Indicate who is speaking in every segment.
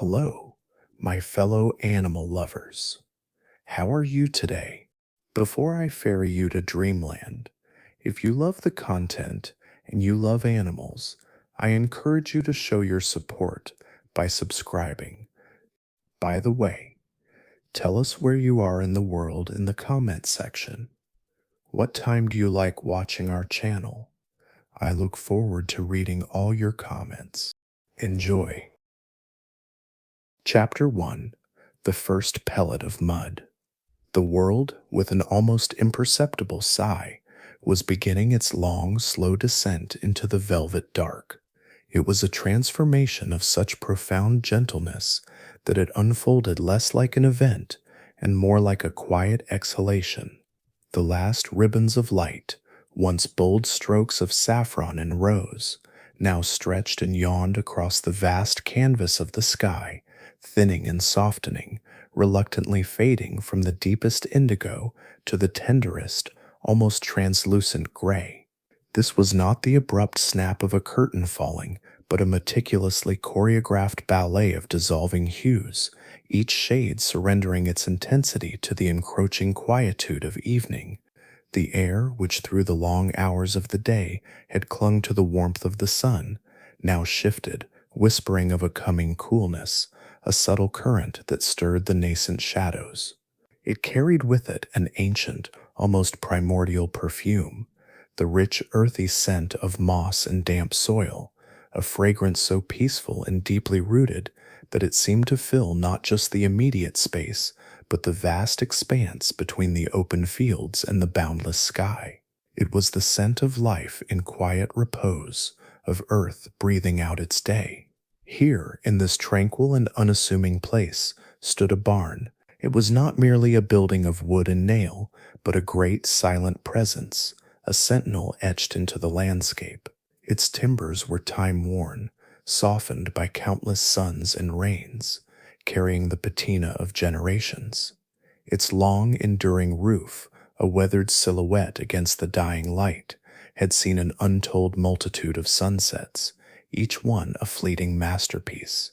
Speaker 1: Hello, my fellow animal lovers. How are you today? Before I ferry you to dreamland, if you love the content and you love animals, I encourage you to show your support by subscribing. By the way, tell us where you are in the world in the comment section. What time do you like watching our channel? I look forward to reading all your comments. Enjoy. Chapter 1: The First Pellet of Mud. The world, with an almost imperceptible sigh, was beginning its long, slow descent into the velvet dark. It was a transformation of such profound gentleness that it unfolded less like an event and more like a quiet exhalation. The last ribbons of light, once bold strokes of saffron and rose, now stretched and yawned across the vast canvas of the sky, thinning and softening, reluctantly fading from the deepest indigo to the tenderest, almost translucent gray. This was not the abrupt snap of a curtain falling, but a meticulously choreographed ballet of dissolving hues, each shade surrendering its intensity to the encroaching quietude of evening. The air, which through the long hours of the day had clung to the warmth of the sun, now shifted, whispering of a coming coolness, a subtle current that stirred the nascent shadows. It carried with it an ancient, almost primordial perfume, the rich earthy scent of moss and damp soil, a fragrance so peaceful and deeply rooted that it seemed to fill not just the immediate space, but the vast expanse between the open fields and the boundless sky. It was the scent of life in quiet repose, of earth breathing out its day. Here, in this tranquil and unassuming place, stood a barn. It was not merely a building of wood and nail, but a great silent presence, a sentinel etched into the landscape. Its timbers were time-worn, softened by countless suns and rains, carrying the patina of generations. Its long, enduring roof, a weathered silhouette against the dying light, had seen an untold multitude of sunsets, each one a fleeting masterpiece.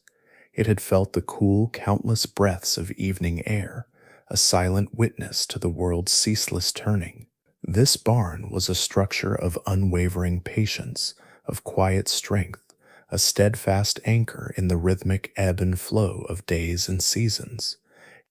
Speaker 1: It had felt the cool, countless breaths of evening air, a silent witness to the world's ceaseless turning. This barn was a structure of unwavering patience, of quiet strength, a steadfast anchor in the rhythmic ebb and flow of days and seasons.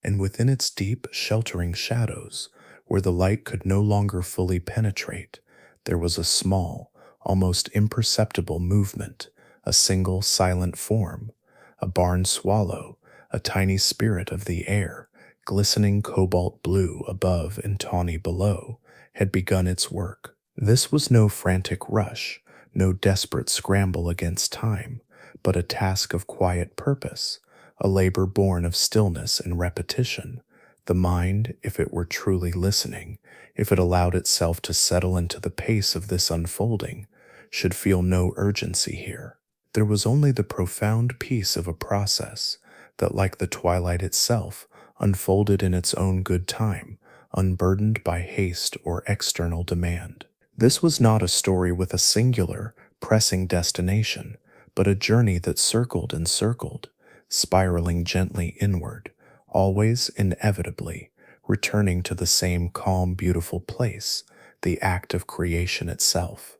Speaker 1: And within its deep, sheltering shadows, where the light could no longer fully penetrate, there was a small, almost imperceptible movement, a single silent form. A barn swallow, a tiny spirit of the air, glistening cobalt blue above and tawny below, had begun its work. This was no frantic rush, no desperate scramble against time, but a task of quiet purpose, a labor born of stillness and repetition. The mind, if it were truly listening, if it allowed itself to settle into the pace of this unfolding, should feel no urgency here. There was only the profound peace of a process that, like the twilight itself, unfolded in its own good time, unburdened by haste or external demand. This was not a story with a singular, pressing destination, but a journey that circled and circled, spiraling gently inward, always inevitably returning to the same calm, beautiful place, the act of creation itself.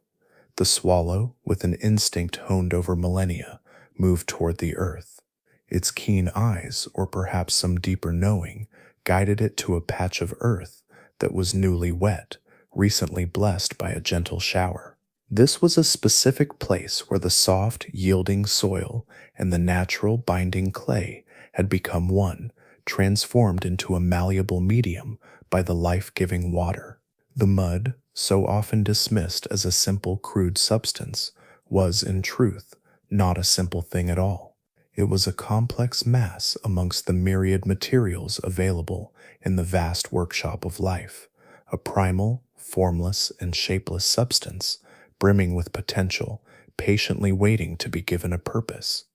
Speaker 1: The swallow, with an instinct honed over millennia, moved toward the earth. Its keen eyes, or perhaps some deeper knowing, guided it to a patch of earth that was newly wet, recently blessed by a gentle shower. This was a specific place where the soft, yielding soil and the natural, binding clay had become one, transformed into a malleable medium by the life-giving water. The mud, so often dismissed as a simple, crude substance, was, in truth, not a simple thing at all. It was a complex mass amongst the myriad materials available in the vast workshop of life, a primal, formless, and shapeless substance, brimming with potential, patiently waiting to be given a purpose.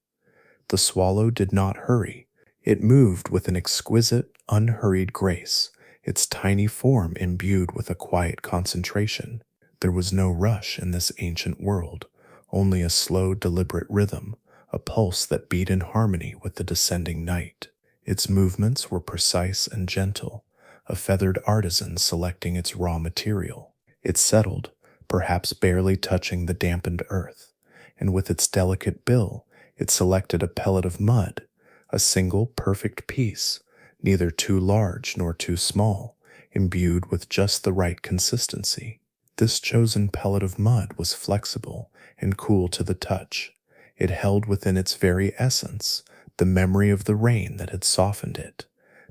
Speaker 1: The swallow did not hurry. It moved with an exquisite, unhurried grace, its tiny form imbued with a quiet concentration. There was no rush in this ancient world, only a slow, deliberate rhythm, a pulse that beat in harmony with the descending night. Its movements were precise and gentle, a feathered artisan selecting its raw material. It settled, perhaps barely touching the dampened earth, and with its delicate bill, it selected a pellet of mud, a single perfect piece, neither too large nor too small, imbued with just the right consistency. This chosen pellet of mud was flexible and cool to the touch. It held within its very essence the memory of the rain that had softened it,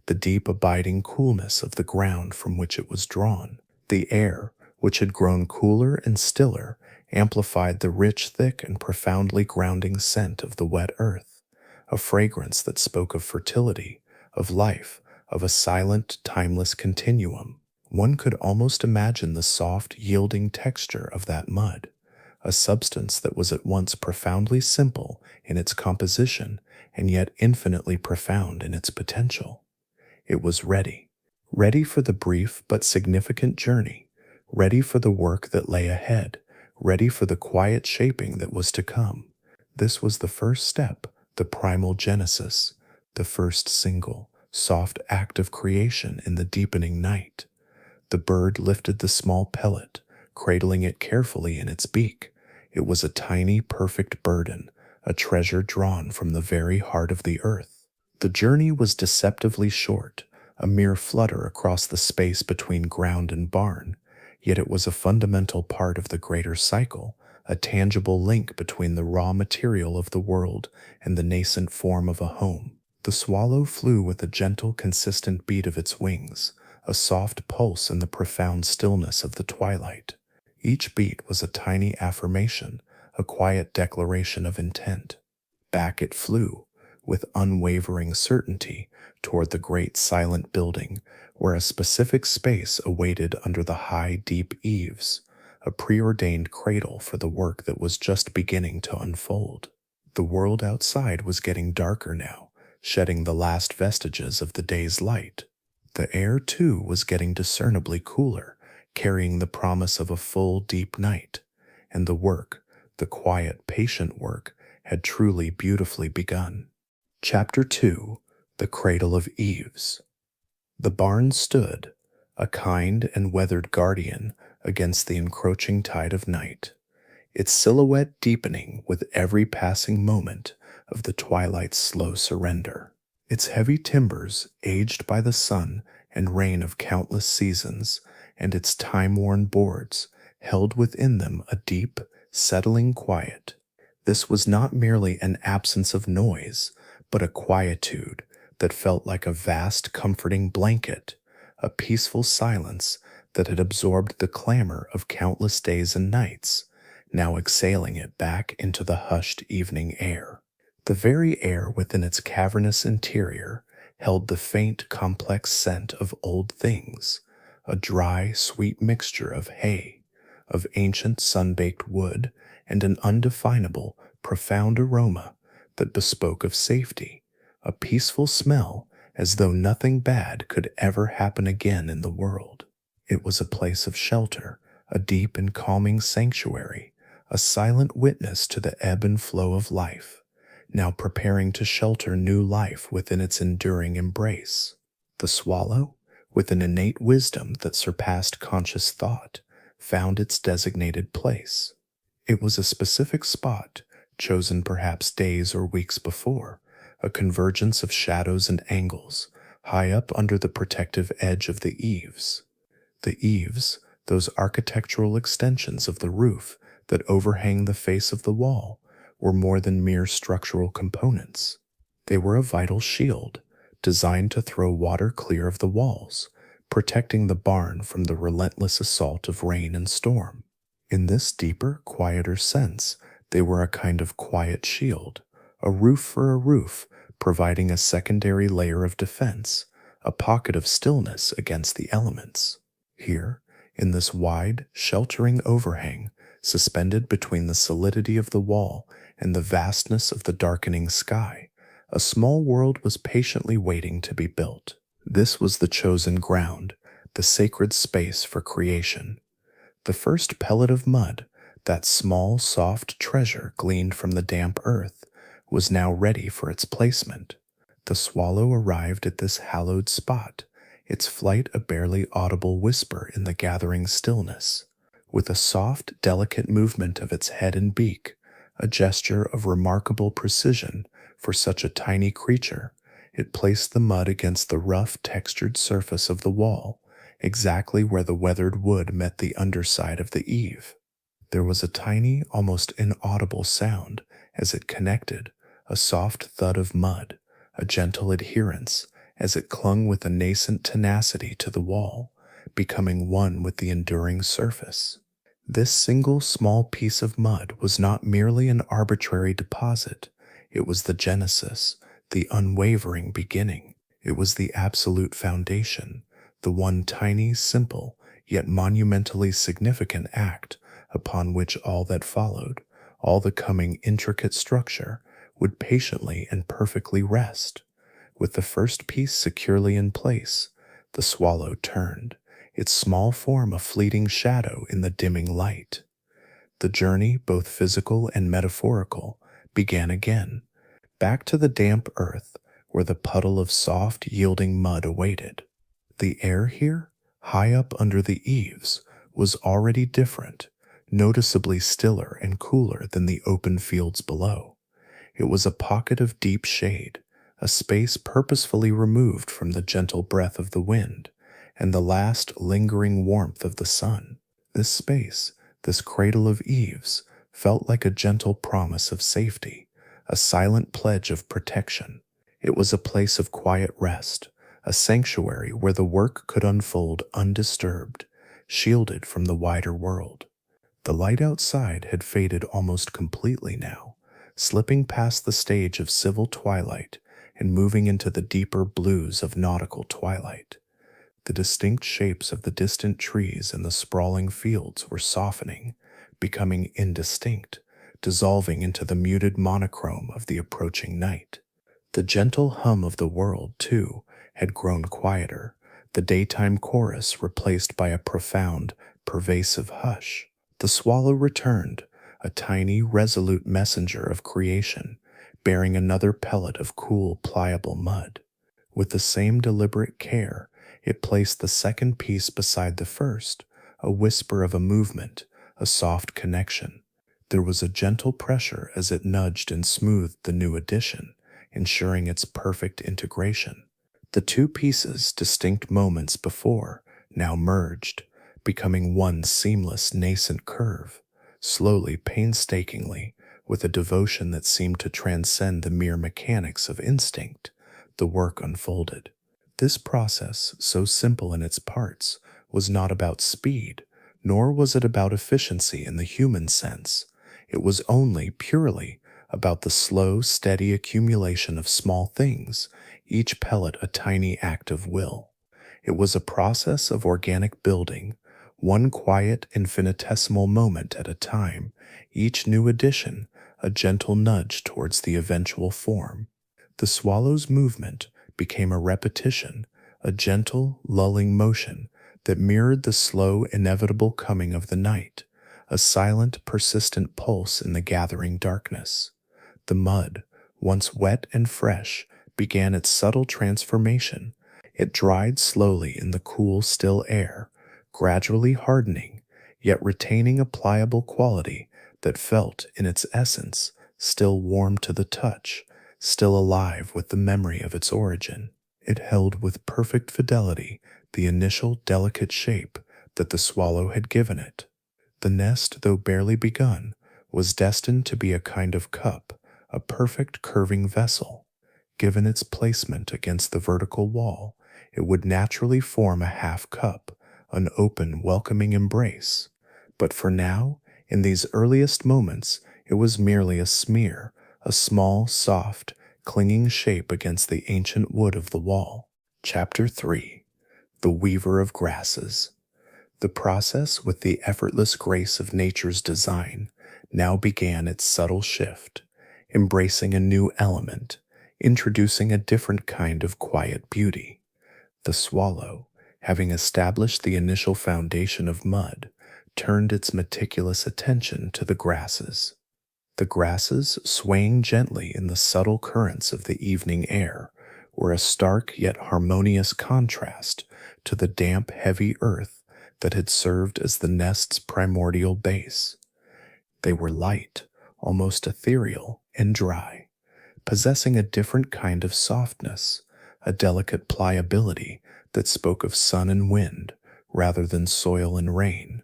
Speaker 1: the deep abiding coolness of the ground from which it was drawn. The air, which had grown cooler and stiller, amplified the rich, thick, and profoundly grounding scent of the wet earth, a fragrance that spoke of fertility, of life, of a silent, timeless continuum. One could almost imagine the soft, yielding texture of that mud, a substance that was at once profoundly simple in its composition and yet infinitely profound in its potential. It was ready, ready for the brief but significant journey, ready for the work that lay ahead, ready for the quiet shaping that was to come. This was the first step, the primal genesis, the first single, soft act of creation in the deepening night. The bird lifted the small pellet, cradling it carefully in its beak. It was a tiny, perfect burden, a treasure drawn from the very heart of the earth. The journey was deceptively short, a mere flutter across the space between ground and barn, yet it was a fundamental part of the greater cycle, a tangible link between the raw material of the world and the nascent form of a home. The swallow flew with a gentle, consistent beat of its wings, a soft pulse in the profound stillness of the twilight. Each beat was a tiny affirmation, a quiet declaration of intent. Back it flew, with unwavering certainty, toward the great silent building, where a specific space awaited under the high, deep eaves, a preordained cradle for the work that was just beginning to unfold. The world outside was getting darker now, shedding the last vestiges of the day's light. The air, too, was getting discernibly cooler, carrying the promise of a full, deep night, and the work, the quiet, patient work, had truly beautifully begun. Chapter 2: The Cradle of Eaves. The barn stood, a kind and weathered guardian against the encroaching tide of night, its silhouette deepening with every passing moment of the twilight's slow surrender. Its heavy timbers, aged by the sun and rain of countless seasons, and its time-worn boards, held within them a deep, settling quiet. This was not merely an absence of noise, but a quietude that felt like a vast, comforting blanket, a peaceful silence that had absorbed the clamor of countless days and nights, now exhaling it back into the hushed evening air. The very air within its cavernous interior held the faint, complex scent of old things, a dry, sweet mixture of hay, of ancient sun-baked wood, and an undefinable, profound aroma that bespoke of safety, a peaceful smell as though nothing bad could ever happen again in the world. It was a place of shelter, a deep and calming sanctuary, a silent witness to the ebb and flow of life, now preparing to shelter new life within its enduring embrace. The swallow, with an innate wisdom that surpassed conscious thought, found its designated place. It was a specific spot, chosen perhaps days or weeks before, a convergence of shadows and angles, high up under the protective edge of the eaves. The eaves, those architectural extensions of the roof that overhang the face of the wall, were more than mere structural components. They were a vital shield, designed to throw water clear of the walls, protecting the barn from the relentless assault of rain and storm. In this deeper, quieter sense, they were a kind of quiet shield, a roof for a roof, providing a secondary layer of defense, a pocket of stillness against the elements. Here, in this wide, sheltering overhang, suspended between the solidity of the wall and the vastness of the darkening sky, a small world was patiently waiting to be built. This was the chosen ground, the sacred space for creation. The first pellet of mud, that small, soft treasure gleaned from the damp earth, was now ready for its placement. The swallow arrived at this hallowed spot, its flight a barely audible whisper in the gathering stillness. With a soft, delicate movement of its head and beak, a gesture of remarkable precision for such a tiny creature, it placed the mud against the rough, textured surface of the wall, exactly where the weathered wood met the underside of the eave. There was a tiny, almost inaudible sound as it connected, a soft thud of mud, a gentle adherence as it clung with a nascent tenacity to the wall, becoming one with the enduring surface. This single small piece of mud was not merely an arbitrary deposit, it was the genesis, the unwavering beginning. It was the absolute foundation, the one tiny, simple, yet monumentally significant act upon which all that followed, all the coming intricate structure, would patiently and perfectly rest. With the first piece securely in place, the swallow turned, its small form a fleeting shadow in the dimming light. The journey, both physical and metaphorical, began again, back to the damp earth where the puddle of soft, yielding mud awaited. The air here, high up under the eaves, was already different, noticeably stiller and cooler than the open fields below. It was a pocket of deep shade, a space purposefully removed from the gentle breath of the wind and the last lingering warmth of the sun. This space, this cradle of eaves, felt like a gentle promise of safety, a silent pledge of protection. It was a place of quiet rest, a sanctuary where the work could unfold undisturbed, shielded from the wider world. The light outside had faded almost completely now, slipping past the stage of civil twilight and moving into the deeper blues of nautical twilight. The distinct shapes of the distant trees and the sprawling fields were softening, becoming indistinct, dissolving into the muted monochrome of the approaching night. The gentle hum of the world, too, had grown quieter, the daytime chorus replaced by a profound, pervasive hush. The swallow returned, a tiny, resolute messenger of creation, bearing another pellet of cool, pliable mud. With the same deliberate care, it placed the second piece beside the first, a whisper of a movement, a soft connection. There was a gentle pressure as it nudged and smoothed the new addition, ensuring its perfect integration. The two pieces, distinct moments before, now merged, becoming one seamless nascent curve. Slowly, painstakingly, with a devotion that seemed to transcend the mere mechanics of instinct, the work unfolded. This process, so simple in its parts, was not about speed, nor was it about efficiency in the human sense. It was only, purely, about the slow, steady accumulation of small things, each pellet a tiny act of will. It was a process of organic building, one quiet, infinitesimal moment at a time, each new addition a gentle nudge towards the eventual form. The swallow's movement became a repetition, a gentle, lulling motion that mirrored the slow, inevitable coming of the night, a silent, persistent pulse in the gathering darkness. The mud, once wet and fresh, began its subtle transformation. It dried slowly in the cool, still air, gradually hardening, yet retaining a pliable quality that felt, in its essence, still warm to the touch, still alive with the memory of its origin. It held with perfect fidelity the initial delicate shape that the swallow had given it. The nest, though barely begun, was destined to be a kind of cup, a perfect curving vessel. Given its placement against the vertical wall, it would naturally form a half cup, an open, welcoming embrace. But for now, in these earliest moments, it was merely a smear, a small, soft, clinging shape against the ancient wood of the wall. Chapter 3. The Weaver of Grasses. The process, with the effortless grace of nature's design, now began its subtle shift, embracing a new element, introducing a different kind of quiet beauty. The swallow, having established the initial foundation of mud, turned its meticulous attention to the grasses. The grasses, swaying gently in the subtle currents of the evening air, were a stark yet harmonious contrast to the damp, heavy earth that had served as the nest's primordial base. They were light, almost ethereal, and dry, possessing a different kind of softness, a delicate pliability that spoke of sun and wind rather than soil and rain.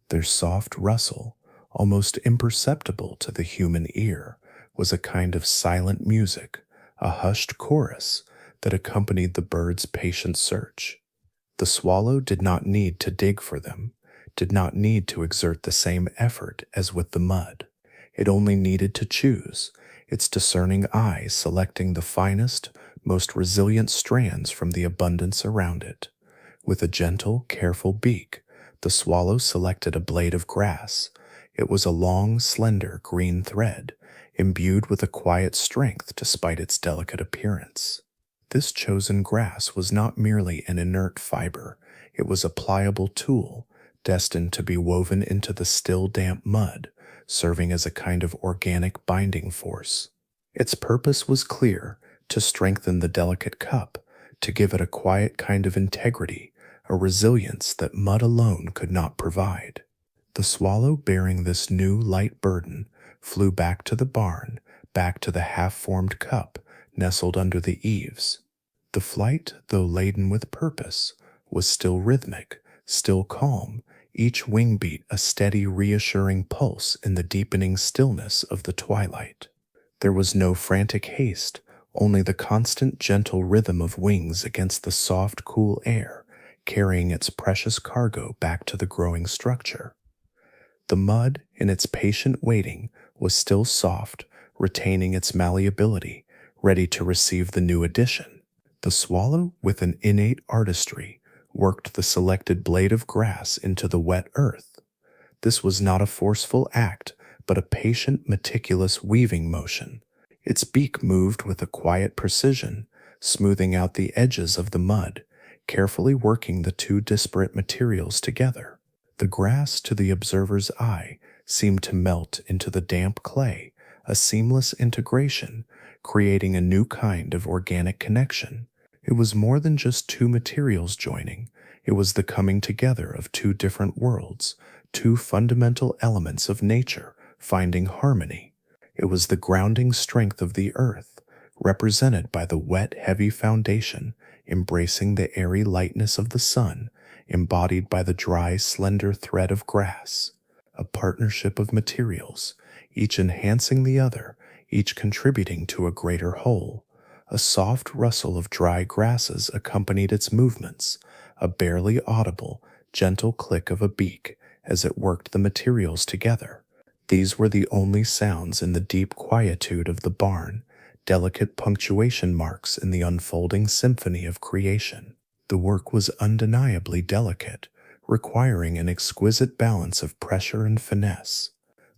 Speaker 1: Their soft rustle, almost imperceptible to the human ear, was a kind of silent music, a hushed chorus that accompanied the bird's patient search. The swallow did not need to dig for them, did not need to exert the same effort as with the mud. It only needed to choose, its discerning eye selecting the finest, most resilient strands from the abundance around it. With a gentle, careful beak, the swallow selected a blade of grass. It was a long, slender green thread, imbued with a quiet strength despite its delicate appearance. This chosen grass was not merely an inert fiber, it was a pliable tool, destined to be woven into the still damp mud, serving as a kind of organic binding force. Its purpose was clear: to strengthen the delicate cup, to give it a quiet kind of integrity, a resilience that mud alone could not provide. The swallow, bearing this new light burden, flew back to the barn, back to the half-formed cup nestled under the eaves. The flight, though laden with purpose, was still rhythmic, still calm, each wing beat a steady, reassuring pulse in the deepening stillness of the twilight. There was no frantic haste, only the constant, gentle rhythm of wings against the soft, cool air, carrying its precious cargo back to the growing structure. The mud, in its patient waiting, was still soft, retaining its malleability, ready to receive the new addition. The swallow, with an innate artistry, worked the selected blade of grass into the wet earth. This was not a forceful act, but a patient, meticulous weaving motion. Its beak moved with a quiet precision, smoothing out the edges of the mud, carefully working the two disparate materials together. The grass, to the observer's eye, seemed to melt into the damp clay, a seamless integration, creating a new kind of organic connection. It was more than just two materials joining. It was the coming together of two different worlds, two fundamental elements of nature finding harmony. It was the grounding strength of the earth, represented by the wet, heavy foundation, embracing the airy lightness of the sun, embodied by the dry, slender thread of grass. A partnership of materials, each enhancing the other, each contributing to a greater whole. A soft rustle of dry grasses accompanied its movements, a barely audible, gentle click of a beak as it worked the materials together. These were the only sounds in the deep quietude of the barn, delicate punctuation marks in the unfolding symphony of creation. The work was undeniably delicate, requiring an exquisite balance of pressure and finesse.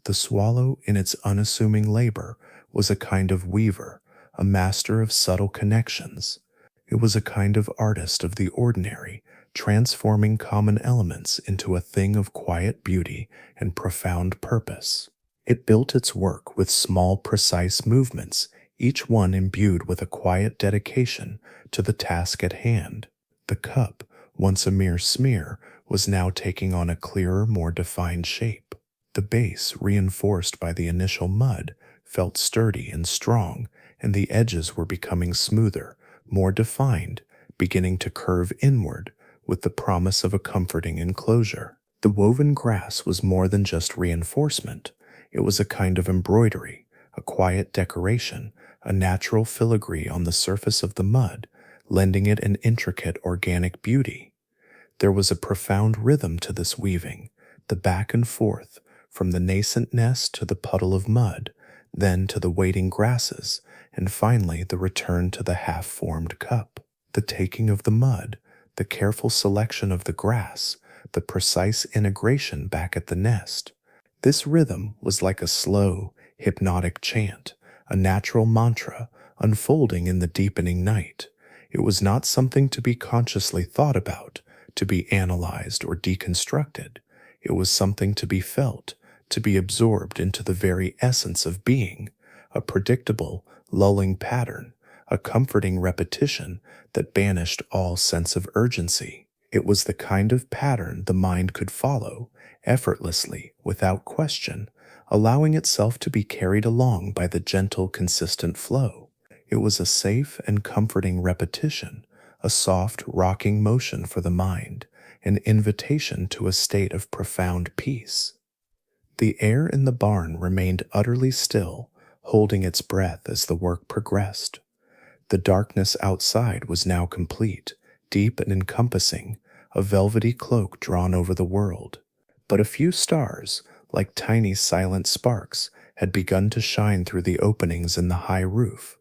Speaker 1: The swallow, in its unassuming labor, was a kind of weaver, a master of subtle connections. It was a kind of artist of the ordinary, transforming common elements into a thing of quiet beauty and profound purpose. It built its work with small, precise movements, each one imbued with a quiet dedication to the task at hand. The cup, once a mere smear, was now taking on a clearer, more defined shape. The base, reinforced by the initial mud, felt sturdy and strong, and the edges were becoming smoother, more defined, beginning to curve inward, with the promise of a comforting enclosure. The woven grass was more than just reinforcement. It was a kind of embroidery, a quiet decoration, a natural filigree on the surface of the mud, lending it an intricate organic beauty. There was a profound rhythm to this weaving, the back and forth, from the nascent nest to the puddle of mud, then to the waiting grasses, and finally the return to the half-formed cup. The taking of the mud, the careful selection of the grass, the precise integration back at the nest. This rhythm was like a slow, hypnotic chant, a natural mantra unfolding in the deepening night. It was not something to be consciously thought about, to be analyzed or deconstructed. It was something to be felt, to be absorbed into the very essence of being, a predictable, lulling pattern, a comforting repetition that banished all sense of urgency. It was the kind of pattern the mind could follow, effortlessly, without question, allowing itself to be carried along by the gentle, consistent flow. It was a safe and comforting repetition, a soft, rocking motion for the mind, an invitation to a state of profound peace. The air in the barn remained utterly still, holding its breath as the work progressed. The darkness outside was now complete, deep and encompassing, a velvety cloak drawn over the world. But a few stars, like tiny silent sparks, had begun to shine through the openings in the high roof,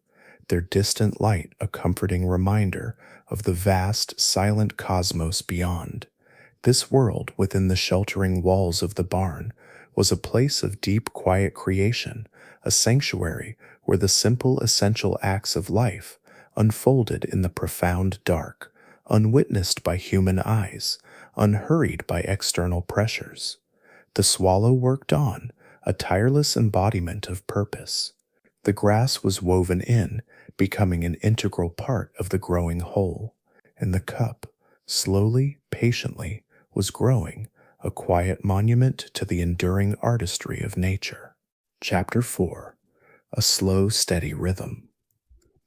Speaker 1: their distant light a comforting reminder of the vast, silent cosmos beyond. This world within the sheltering walls of the barn was a place of deep, quiet creation, a sanctuary where the simple, essential acts of life unfolded in the profound dark, unwitnessed by human eyes, unhurried by external pressures. The swallow worked on, a tireless embodiment of purpose. The grass was woven in, becoming an integral part of the growing whole, and the cup, slowly, patiently, was growing, a quiet monument to the enduring artistry of nature. Chapter 4. A Slow, Steady Rhythm.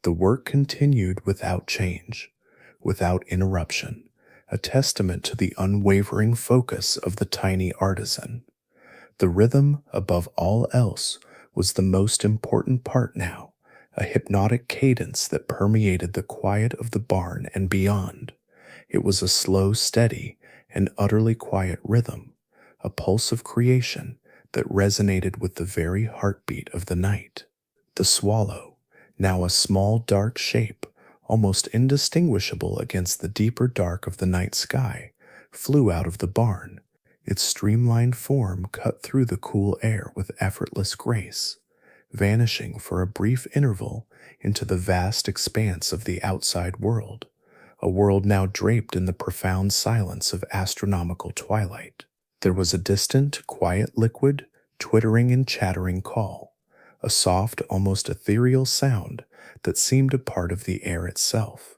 Speaker 1: The work continued without change, without interruption, a testament to the unwavering focus of the tiny artisan. The rhythm, above all else, was the most important part now, a hypnotic cadence that permeated the quiet of the barn and beyond. It was a slow, steady, and utterly quiet rhythm, a pulse of creation that resonated with the very heartbeat of the night. The swallow, now a small dark shape, almost indistinguishable against the deeper dark of the night sky, flew out of the barn, its streamlined form cut through the cool air with effortless grace, vanishing for a brief interval into the vast expanse of the outside world, a world now draped in the profound silence of astronomical twilight. There was a distant, quiet liquid, twittering and chattering call, a soft, almost ethereal sound that seemed a part of the air itself,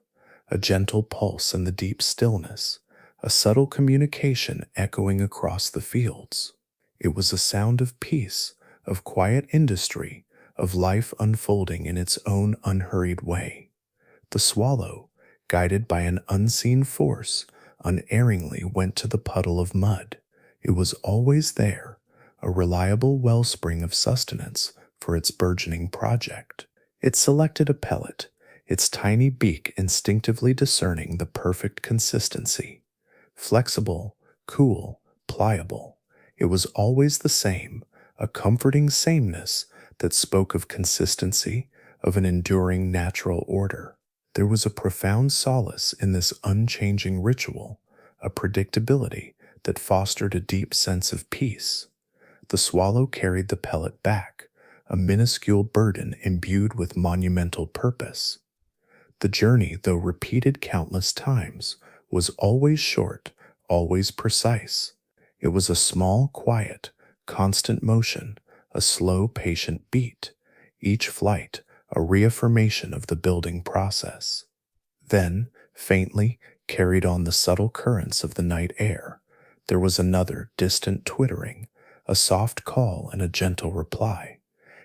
Speaker 1: a gentle pulse in the deep stillness, a subtle communication echoing across the fields. It was a sound of peace, of quiet industry, of life unfolding in its own unhurried way. The swallow, guided by an unseen force, unerringly went to the puddle of mud. It was always there, a reliable wellspring of sustenance for its burgeoning project. It selected a pellet, its tiny beak instinctively discerning the perfect consistency. Flexible, cool, pliable, it was always the same, a comforting sameness that spoke of consistency, of an enduring natural order. There was a profound solace in this unchanging ritual, a predictability that fostered a deep sense of peace. The swallow carried the pellet back, a minuscule burden imbued with monumental purpose. The journey, though repeated countless times, was always short, always precise. It was a small, quiet, constant motion, a slow, patient beat, each flight a reaffirmation of the building process. Then, faintly, carried on the subtle currents of the night air, there was another distant twittering, a soft call and a gentle reply.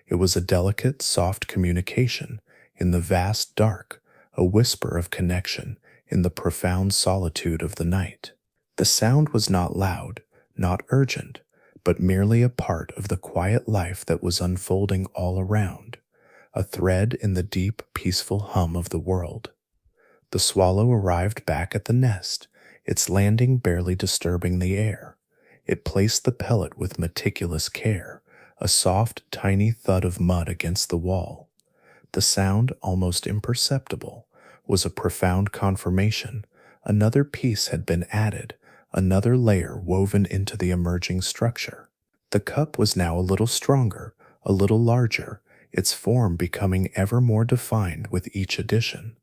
Speaker 1: It was a delicate, soft communication in the vast dark, a whisper of connection in the profound solitude of the night. The sound was not loud, not urgent, but merely a part of the quiet life that was unfolding all around, a thread in the deep, peaceful hum of the world. The swallow arrived back at the nest, its landing barely disturbing the air. It placed the pellet with meticulous care, a soft, tiny thud of mud against the wall. The sound, almost imperceptible, was a profound confirmation. Another piece had been added, another layer woven into the emerging structure. The cup was now a little stronger, a little larger, its form becoming ever more defined with each addition.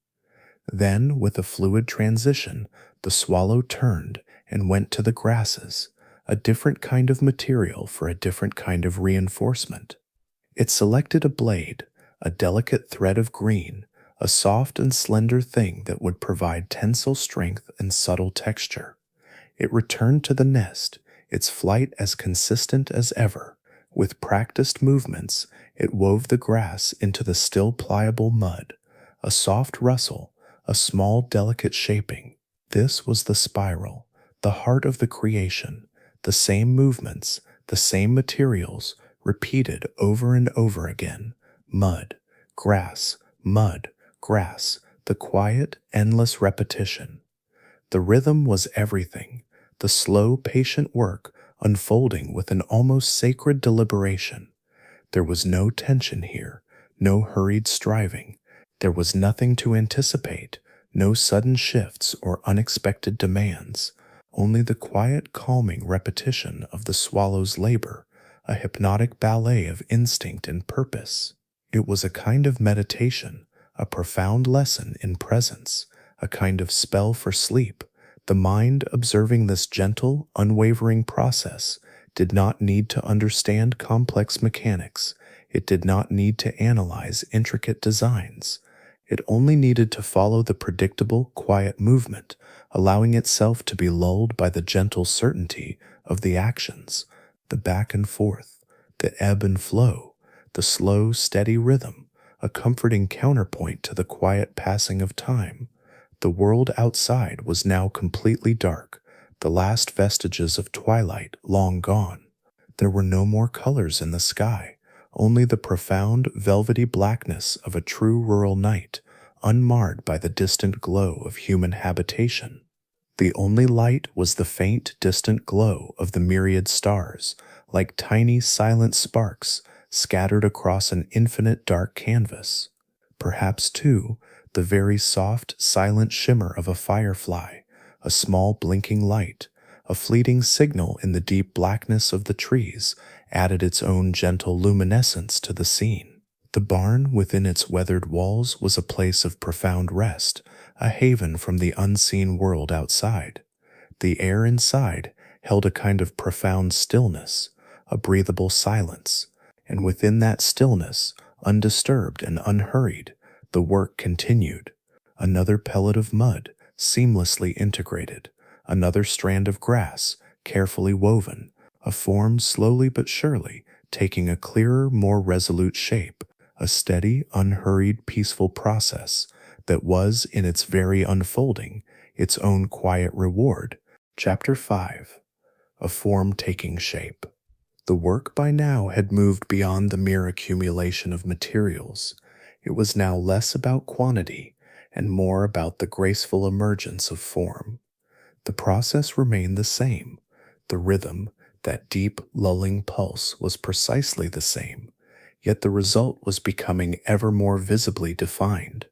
Speaker 1: Then, with a fluid transition, the swallow turned and went to the grasses, a different kind of material for a different kind of reinforcement. It selected a blade, a delicate thread of green, a soft and slender thing that would provide tensile strength and subtle texture. It returned to the nest, its flight as consistent as ever. With practiced movements, it wove the grass into the still pliable mud, a soft rustle, a small delicate shaping. This was the spiral, the heart of the creation, the same movements, the same materials, repeated over and over again. Mud, grass, mud, grass, the quiet, endless repetition. The rhythm was everything, the slow, patient work unfolding with an almost sacred deliberation. There was no tension here, no hurried striving. There was nothing to anticipate, no sudden shifts or unexpected demands, only the quiet, calming repetition of the swallow's labor, a hypnotic ballet of instinct and purpose. It was a kind of meditation, a profound lesson in presence, a kind of spell for sleep. The mind, observing this gentle, unwavering process, did not need to understand complex mechanics. It did not need to analyze intricate designs. It only needed to follow the predictable, quiet movement, allowing itself to be lulled by the gentle certainty of the actions, the back and forth, the ebb and flow, the slow, steady rhythm, a comforting counterpoint to the quiet passing of time. The world outside was now completely dark, the last vestiges of twilight long gone. There were no more colors in the sky, only the profound, velvety blackness of a true rural night, unmarred by the distant glow of human habitation. The only light was the faint, distant glow of the myriad stars, like tiny, silent sparks scattered across an infinite dark canvas. Perhaps, too, the very soft, silent shimmer of a firefly, a small blinking light, a fleeting signal in the deep blackness of the trees, added its own gentle luminescence to the scene. The barn within its weathered walls was a place of profound rest, a haven from the unseen world outside. The air inside held a kind of profound stillness, a breathable silence, and within that stillness, undisturbed and unhurried, the work continued. Another pellet of mud, seamlessly integrated, another strand of grass, carefully woven, a form slowly but surely taking a clearer, more resolute shape, a steady, unhurried, peaceful process that was, in its very unfolding, its own quiet reward. Chapter 5. A Form Taking Shape. The work by now had moved beyond the mere accumulation of materials. It was now less about quantity and more about the graceful emergence of form. The process remained the same. The rhythm, that deep, lulling pulse, was precisely the same, yet the result was becoming ever more visibly defined,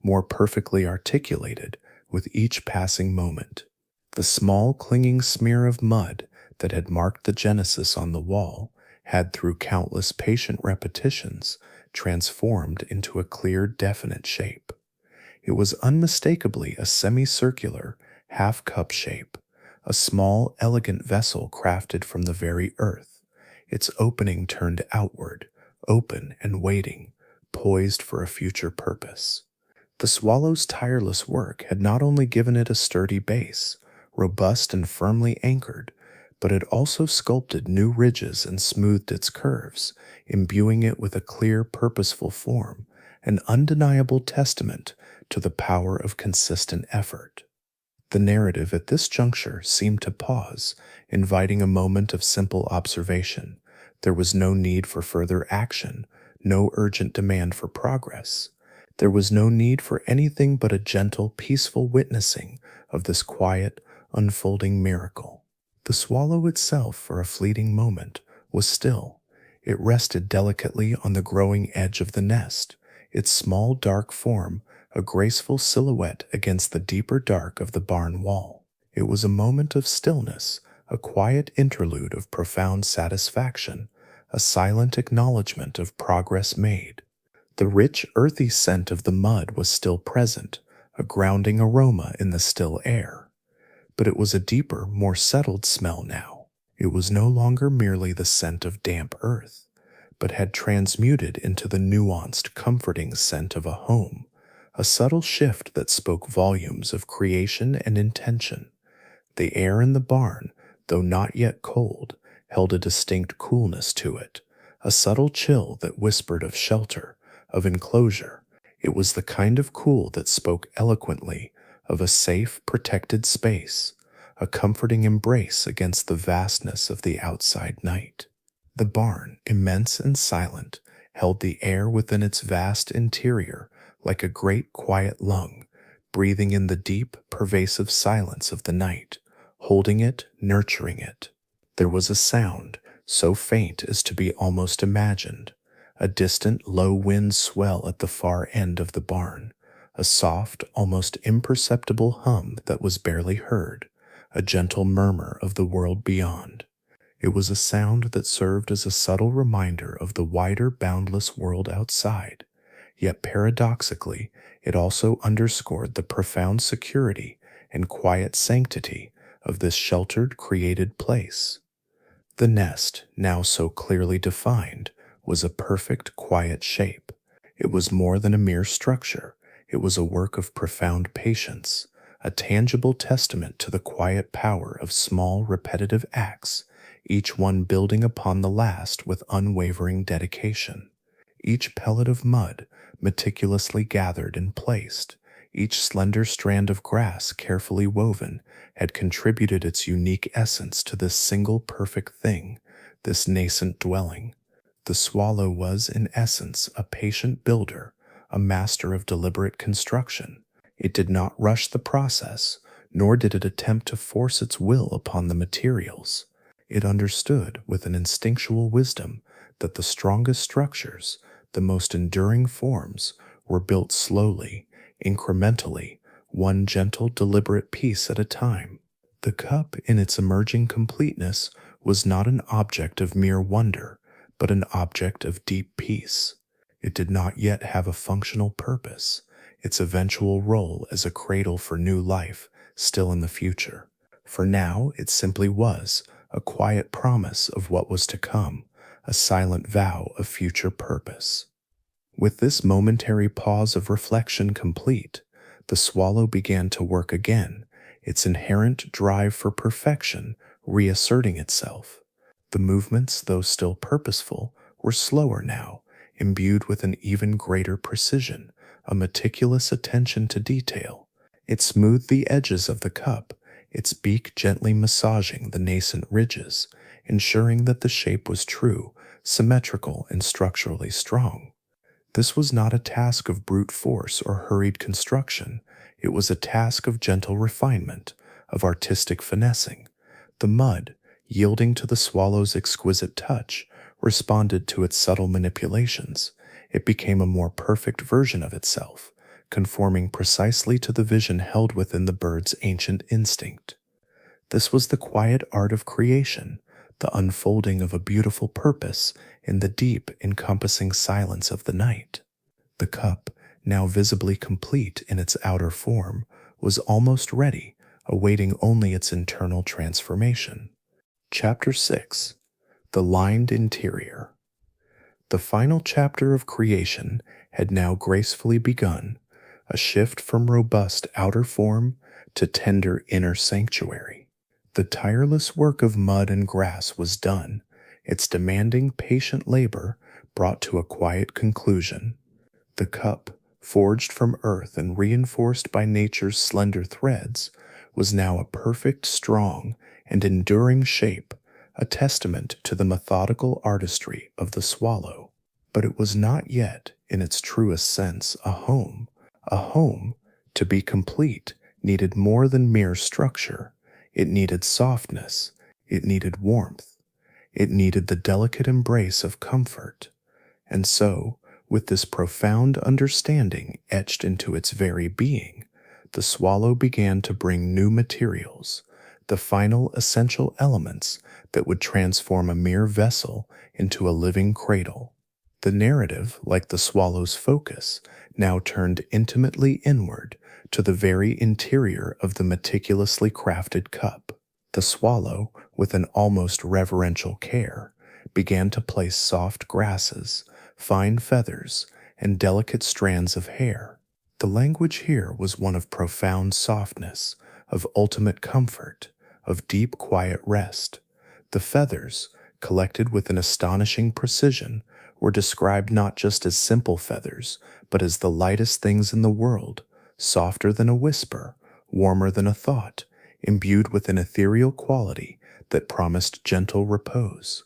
Speaker 1: more perfectly articulated with each passing moment. The small, clinging smear of mud that had marked the genesis on the wall had, through countless patient repetitions, transformed into a clear, definite shape. It was unmistakably a semicircular, half-cup shape, a small, elegant vessel crafted from the very earth, its opening turned outward, open and waiting, poised for a future purpose. The swallow's tireless work had not only given it a sturdy base, robust and firmly anchored, but it also sculpted new ridges and smoothed its curves, imbuing it with a clear, purposeful form, an undeniable testament to the power of consistent effort. The narrative at this juncture seemed to pause, inviting a moment of simple observation. There was no need for further action, no urgent demand for progress. There was no need for anything but a gentle, peaceful witnessing of this quiet, unfolding miracle. The swallow itself, for a fleeting moment, was still. It rested delicately on the growing edge of the nest, its small dark form a graceful silhouette against the deeper dark of the barn wall. It was a moment of stillness, a quiet interlude of profound satisfaction, a silent acknowledgement of progress made. The rich, earthy scent of the mud was still present, a grounding aroma in the still air. But it was a deeper, more settled smell now. It was no longer merely the scent of damp earth, but had transmuted into the nuanced, comforting scent of a home, a subtle shift that spoke volumes of creation and intention. The air in the barn, though not yet cold, held a distinct coolness to it, a subtle chill that whispered of shelter, of enclosure. It was the kind of cool that spoke eloquently of a safe, protected space, a comforting embrace against the vastness of the outside night. The barn, immense and silent, held the air within its vast interior like a great quiet lung, breathing in the deep, pervasive silence of the night, holding it, nurturing it. There was a sound, so faint as to be almost imagined, a distant low wind swell at the far end of the barn, a soft, almost imperceptible hum that was barely heard, a gentle murmur of the world beyond. It was a sound that served as a subtle reminder of the wider, boundless world outside, yet paradoxically, it also underscored the profound security and quiet sanctity of this sheltered, created place. The nest, now so clearly defined, was a perfect, quiet shape. It was more than a mere structure. It was a work of profound patience, a tangible testament to the quiet power of small, repetitive acts, each one building upon the last with unwavering dedication. Each pellet of mud, meticulously gathered and placed, each slender strand of grass carefully woven, had contributed its unique essence to this single perfect thing, this nascent dwelling. The swallow was, in essence, a patient builder, a master of deliberate construction. It did not rush the process, nor did it attempt to force its will upon the materials. It understood, with an instinctual wisdom, that the strongest structures, the most enduring forms, were built slowly, incrementally, one gentle, deliberate piece at a time. The cup, in its emerging completeness, was not an object of mere wonder, but an object of deep peace. It did not yet have a functional purpose, its eventual role as a cradle for new life still in the future. For now, it simply was, a quiet promise of what was to come, a silent vow of future purpose. With this momentary pause of reflection complete, the swallow began to work again, its inherent drive for perfection reasserting itself. The movements, though still purposeful, were slower now, imbued with an even greater precision, a meticulous attention to detail. It smoothed the edges of the cup, its beak gently massaging the nascent ridges, ensuring that the shape was true, symmetrical, and structurally strong. This was not a task of brute force or hurried construction. It was a task of gentle refinement, of artistic finessing. The mud, yielding to the swallow's exquisite touch, responded to its subtle manipulations. It became a more perfect version of itself, conforming precisely to the vision held within the bird's ancient instinct. This was the quiet art of creation, the unfolding of a beautiful purpose in the deep, encompassing silence of the night. The cup, now visibly complete in its outer form, was almost ready, awaiting only its internal transformation. Chapter 6. The Lined Interior. The final chapter of creation had now gracefully begun, a shift from robust outer form to tender inner sanctuary. The tireless work of mud and grass was done, its demanding, patient labor brought to a quiet conclusion. The cup, forged from earth and reinforced by nature's slender threads, was now a perfect, strong, and enduring shape, a testament to the methodical artistry of the swallow. But it was not yet, in its truest sense, a home. A home, to be complete, needed more than mere structure. It needed softness. It needed warmth. It needed the delicate embrace of comfort. And so, with this profound understanding etched into its very being, the swallow began to bring new materials, the final essential elements that would transform a mere vessel into a living cradle. The narrative, like the swallow's focus, now turned intimately inward to the very interior of the meticulously crafted cup. The swallow, with an almost reverential care, began to place soft grasses, fine feathers, and delicate strands of hair. The language here was one of profound softness, of ultimate comfort, of deep quiet rest. The feathers, collected with an astonishing precision, were described not just as simple feathers, but as the lightest things in the world, softer than a whisper, warmer than a thought, imbued with an ethereal quality that promised gentle repose.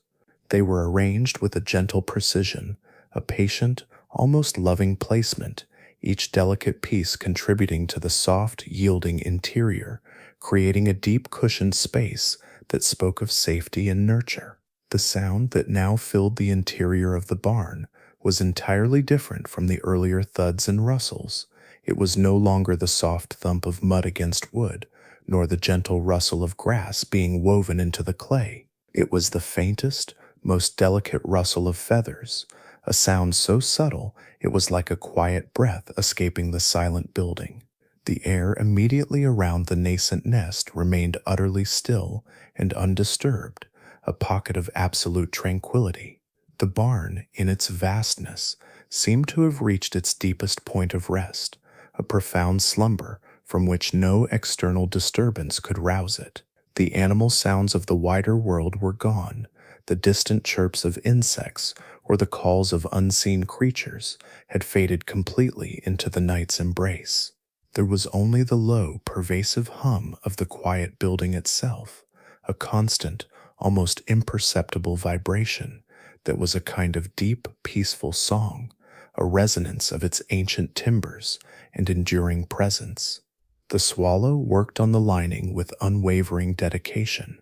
Speaker 1: They were arranged with a gentle precision, a patient, almost loving placement, each delicate piece contributing to the soft, yielding interior, creating a deep cushioned space that spoke of safety and nurture. The sound that now filled the interior of the barn was entirely different from the earlier thuds and rustles. It was no longer the soft thump of mud against wood, nor the gentle rustle of grass being woven into the clay. It was the faintest, most delicate rustle of feathers, a sound so subtle it was like a quiet breath escaping the silent building. The air immediately around the nascent nest remained utterly still and undisturbed, a pocket of absolute tranquility. The barn, in its vastness, seemed to have reached its deepest point of rest, a profound slumber from which no external disturbance could rouse it. The animal sounds of the wider world were gone. The distant chirps of insects or the calls of unseen creatures had faded completely into the night's embrace. There was only the low, pervasive hum of the quiet building itself, a constant, almost imperceptible vibration that was a kind of deep, peaceful song, a resonance of its ancient timbers and enduring presence. The swallow worked on the lining with unwavering dedication.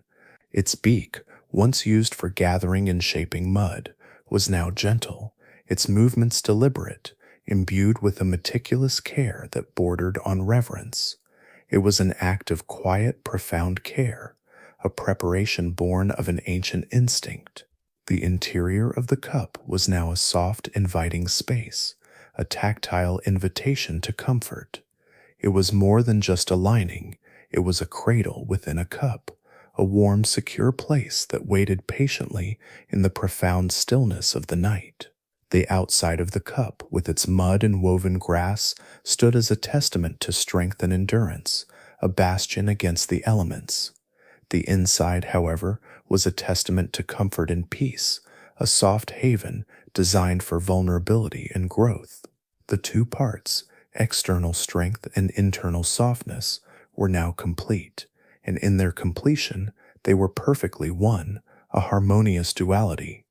Speaker 1: Its beak, once used for gathering and shaping mud, was now gentle, its movements deliberate, imbued with a meticulous care that bordered on reverence. It was an act of quiet, profound care, a preparation born of an ancient instinct. The interior of the cup was now a soft, inviting space, a tactile invitation to comfort. It was more than just a lining, it was a cradle within a cup, a warm, secure place that waited patiently in the profound stillness of the night. The outside of the cup, with its mud and woven grass, stood as a testament to strength and endurance, a bastion against the elements. The inside, however, was a testament to comfort and peace, a soft haven designed for vulnerability and growth. The two parts, external strength and internal softness, were now complete, and in their completion they were perfectly one, a harmonious duality.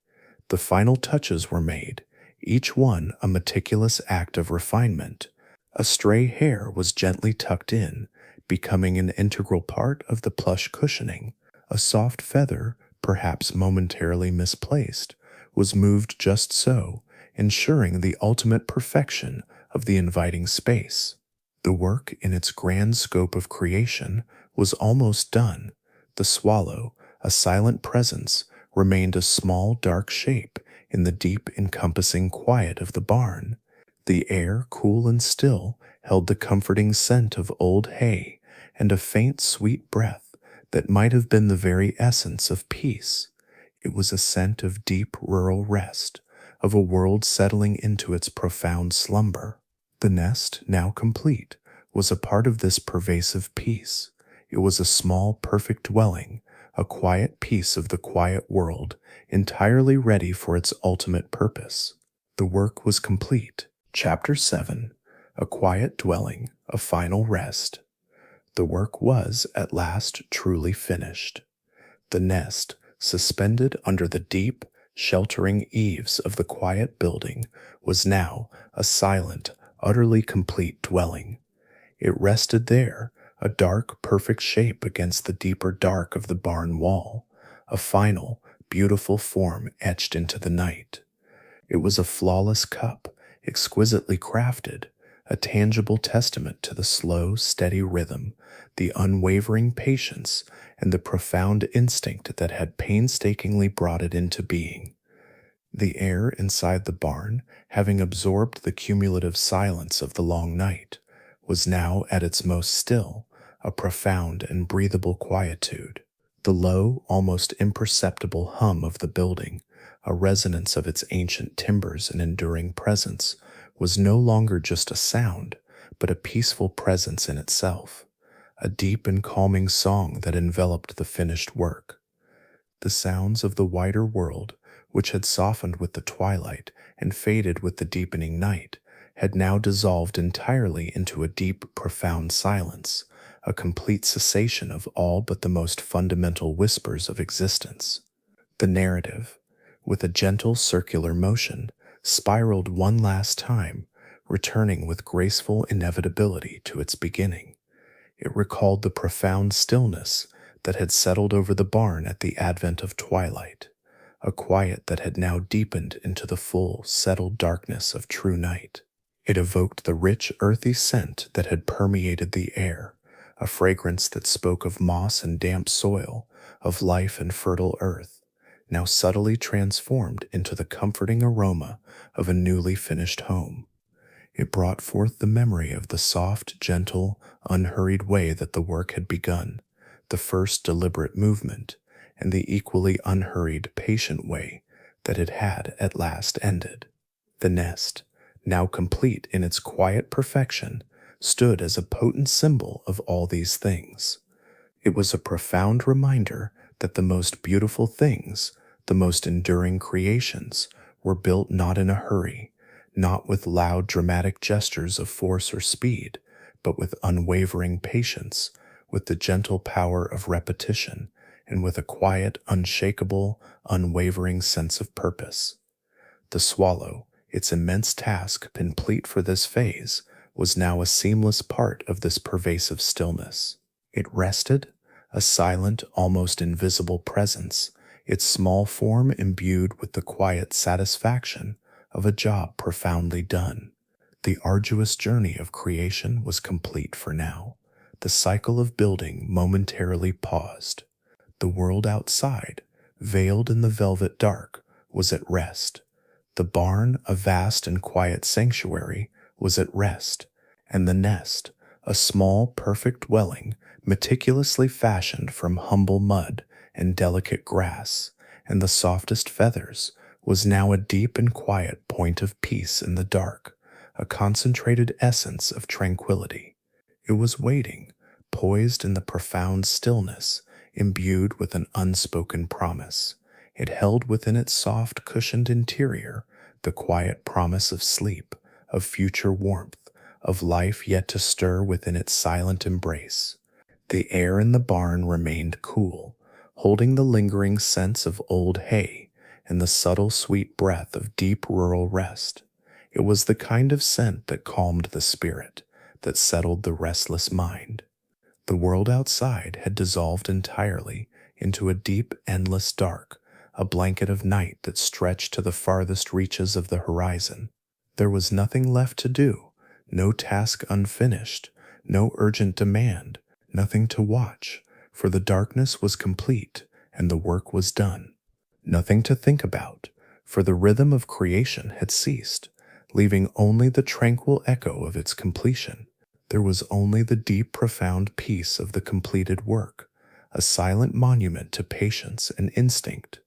Speaker 1: The final touches were made, each one a meticulous act of refinement. A stray hair was gently tucked in, becoming an integral part of the plush cushioning. A soft feather, perhaps momentarily misplaced, was moved just so, ensuring the ultimate perfection of the inviting space. The work, in its grand scope of creation, was almost done. The swallow, a silent presence, remained a small dark shape in the deep encompassing quiet of the barn. The air, cool and still, held the comforting scent of old hay and a faint sweet breath that might have been the very essence of peace. It was a scent of deep rural rest, of a world settling into its profound slumber. The nest, now complete, was a part of this pervasive peace. It was a small, perfect dwelling, a quiet piece of the quiet world, entirely ready for its ultimate purpose. The work was complete. Chapter 7. A Quiet Dwelling, a Final Rest. The work was, at last, truly finished. The nest, suspended under the deep, sheltering eaves of the quiet building, was now a silent, utterly complete dwelling. It rested there, a dark, perfect shape against the deeper dark of the barn wall, a final, beautiful form etched into the night. It was a flawless cup, exquisitely crafted, a tangible testament to the slow, steady rhythm, the unwavering patience, and the profound instinct that had painstakingly brought it into being. The air inside the barn, having absorbed the cumulative silence of the long night, was now at its most still, a profound and breathable quietude. The low, almost imperceptible hum of the building, a resonance of its ancient timbers and enduring presence, was no longer just a sound, but a peaceful presence in itself, a deep and calming song that enveloped the finished work. The sounds of the wider world, which had softened with the twilight and faded with the deepening night, had now dissolved entirely into a deep, profound silence, a complete cessation of all but the most fundamental whispers of existence. The narrative, with a gentle circular motion, spiraled one last time, returning with graceful inevitability to its beginning. It recalled the profound stillness that had settled over the barn at the advent of twilight, a quiet that had now deepened into the full, settled darkness of true night. It evoked the rich, earthy scent that had permeated the air, a fragrance that spoke of moss and damp soil, of life and fertile earth, now subtly transformed into the comforting aroma of a newly finished home. It brought forth the memory of the soft, gentle, unhurried way that the work had begun, the first deliberate movement, and the equally unhurried, patient way that it had at last ended. The nest, now complete in its quiet perfection, stood as a potent symbol of all these things. It was a profound reminder that the most beautiful things, the most enduring creations, were built not in a hurry, not with loud dramatic gestures of force or speed, but with unwavering patience, with the gentle power of repetition, and with a quiet, unshakable, unwavering sense of purpose. The swallow, its immense task complete for this phase, was now a seamless part of this pervasive stillness. It rested, a silent, almost invisible presence, its small form imbued with the quiet satisfaction of a job profoundly done. The arduous journey of creation was complete for now. The cycle of building momentarily paused. The world outside, veiled in the velvet dark, was at rest. The barn, a vast and quiet sanctuary, was at rest, and the nest, a small, perfect dwelling, meticulously fashioned from humble mud and delicate grass, and the softest feathers, was now a deep and quiet point of peace in the dark, a concentrated essence of tranquility. It was waiting, poised in the profound stillness, imbued with an unspoken promise. It held within its soft, cushioned interior the quiet promise of sleep, of future warmth, of life yet to stir within its silent embrace. The air in the barn remained cool, holding the lingering sense of old hay and the subtle sweet breath of deep rural rest. It was the kind of scent that calmed the spirit, that settled the restless mind. The world outside had dissolved entirely into a deep, endless dark, a blanket of night that stretched to the farthest reaches of the horizon. There was nothing left to do, no task unfinished, no urgent demand, nothing to watch, for the darkness was complete and the work was done. Nothing to think about, for the rhythm of creation had ceased, leaving only the tranquil echo of its completion. There was only the deep, profound peace of the completed work, a silent monument to patience and instinct.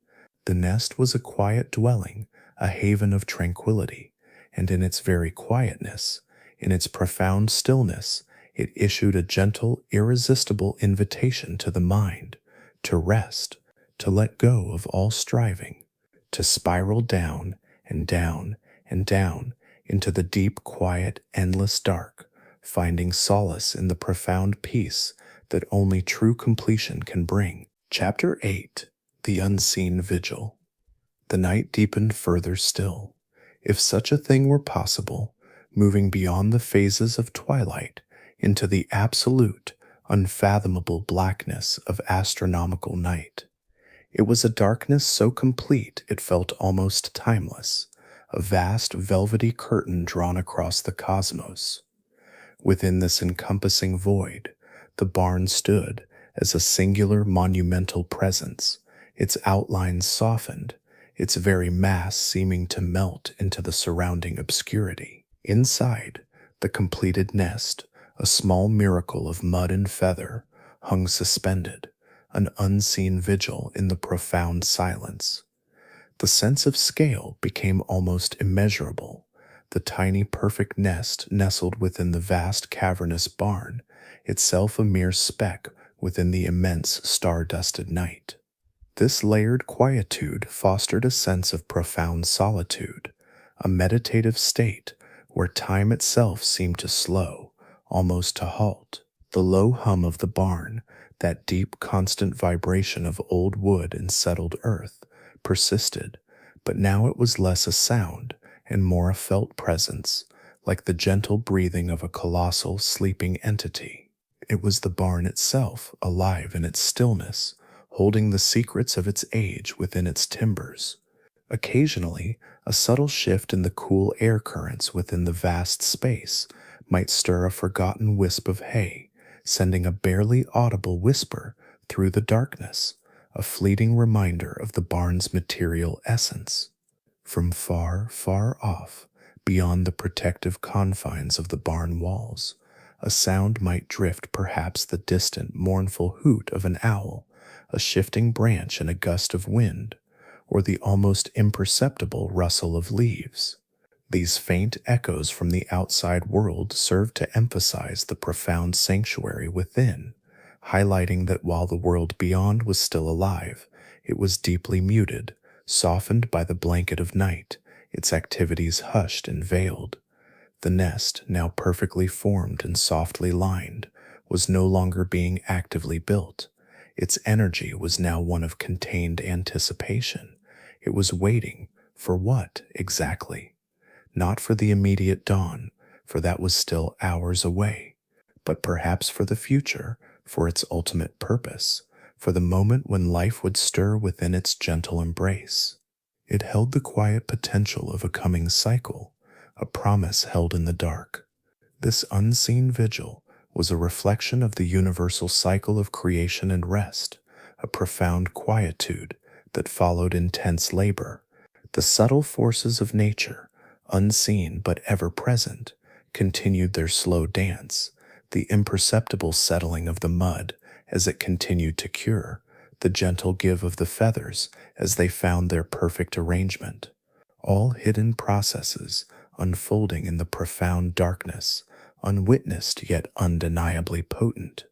Speaker 1: The nest was a quiet dwelling, a haven of tranquility, and in its very quietness, in its profound stillness, it issued a gentle, irresistible invitation to the mind, to rest, to let go of all striving, to spiral down and down and down into the deep, quiet, endless dark, finding solace in the profound peace that only true completion can bring. Chapter 8. The Unseen Vigil. The night deepened further still, if such a thing were possible, moving beyond the phases of twilight into the absolute, unfathomable blackness of astronomical night. It was a darkness so complete it felt almost timeless, a vast velvety curtain drawn across the cosmos. Within this encompassing void, the barn stood as a singular monumental presence, its outlines softened, its very mass seeming to melt into the surrounding obscurity. Inside, the completed nest, a small miracle of mud and feather, hung suspended, an unseen vigil in the profound silence. The sense of scale became almost immeasurable. The tiny perfect nest nestled within the vast cavernous barn, itself a mere speck within the immense star-dusted night. This layered quietude fostered a sense of profound solitude, a meditative state where time itself seemed to slow, almost to halt. The low hum of the barn, that deep, constant vibration of old wood and settled earth, persisted, but now it was less a sound and more a felt presence, like the gentle breathing of a colossal, sleeping entity. It was the barn itself, alive in its stillness, holding the secrets of its age within its timbers. Occasionally, a subtle shift in the cool air currents within the vast space might stir a forgotten wisp of hay, sending a barely audible whisper through the darkness, a fleeting reminder of the barn's material essence. From far, far off, beyond the protective confines of the barn walls, a sound might drift, perhaps the distant, mournful hoot of an owl, a shifting branch in a gust of wind, or the almost imperceptible rustle of leaves. These faint echoes from the outside world served to emphasize the profound sanctuary within, highlighting that while the world beyond was still alive, it was deeply muted, softened by the blanket of night, its activities hushed and veiled. The nest, now perfectly formed and softly lined, was no longer being actively built. Its energy was now one of contained anticipation. It was waiting for what exactly? Not for the immediate dawn, for that was still hours away, but perhaps for the future, for its ultimate purpose, for the moment when life would stir within its gentle embrace. It held the quiet potential of a coming cycle, a promise held in the dark. This unseen vigil was a reflection of the universal cycle of creation and rest, a profound quietude that followed intense labor. The subtle forces of nature, unseen but ever present, continued their slow dance, the imperceptible settling of the mud as it continued to cure, the gentle give of the feathers as they found their perfect arrangement. All hidden processes unfolding in the profound darkness, unwitnessed yet undeniably potent.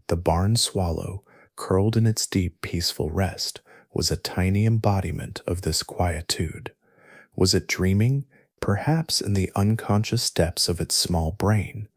Speaker 1: The barn swallow, curled in its deep, peaceful rest, was a tiny embodiment of this quietude. Was it dreaming? Perhaps in the unconscious depths of its small brain,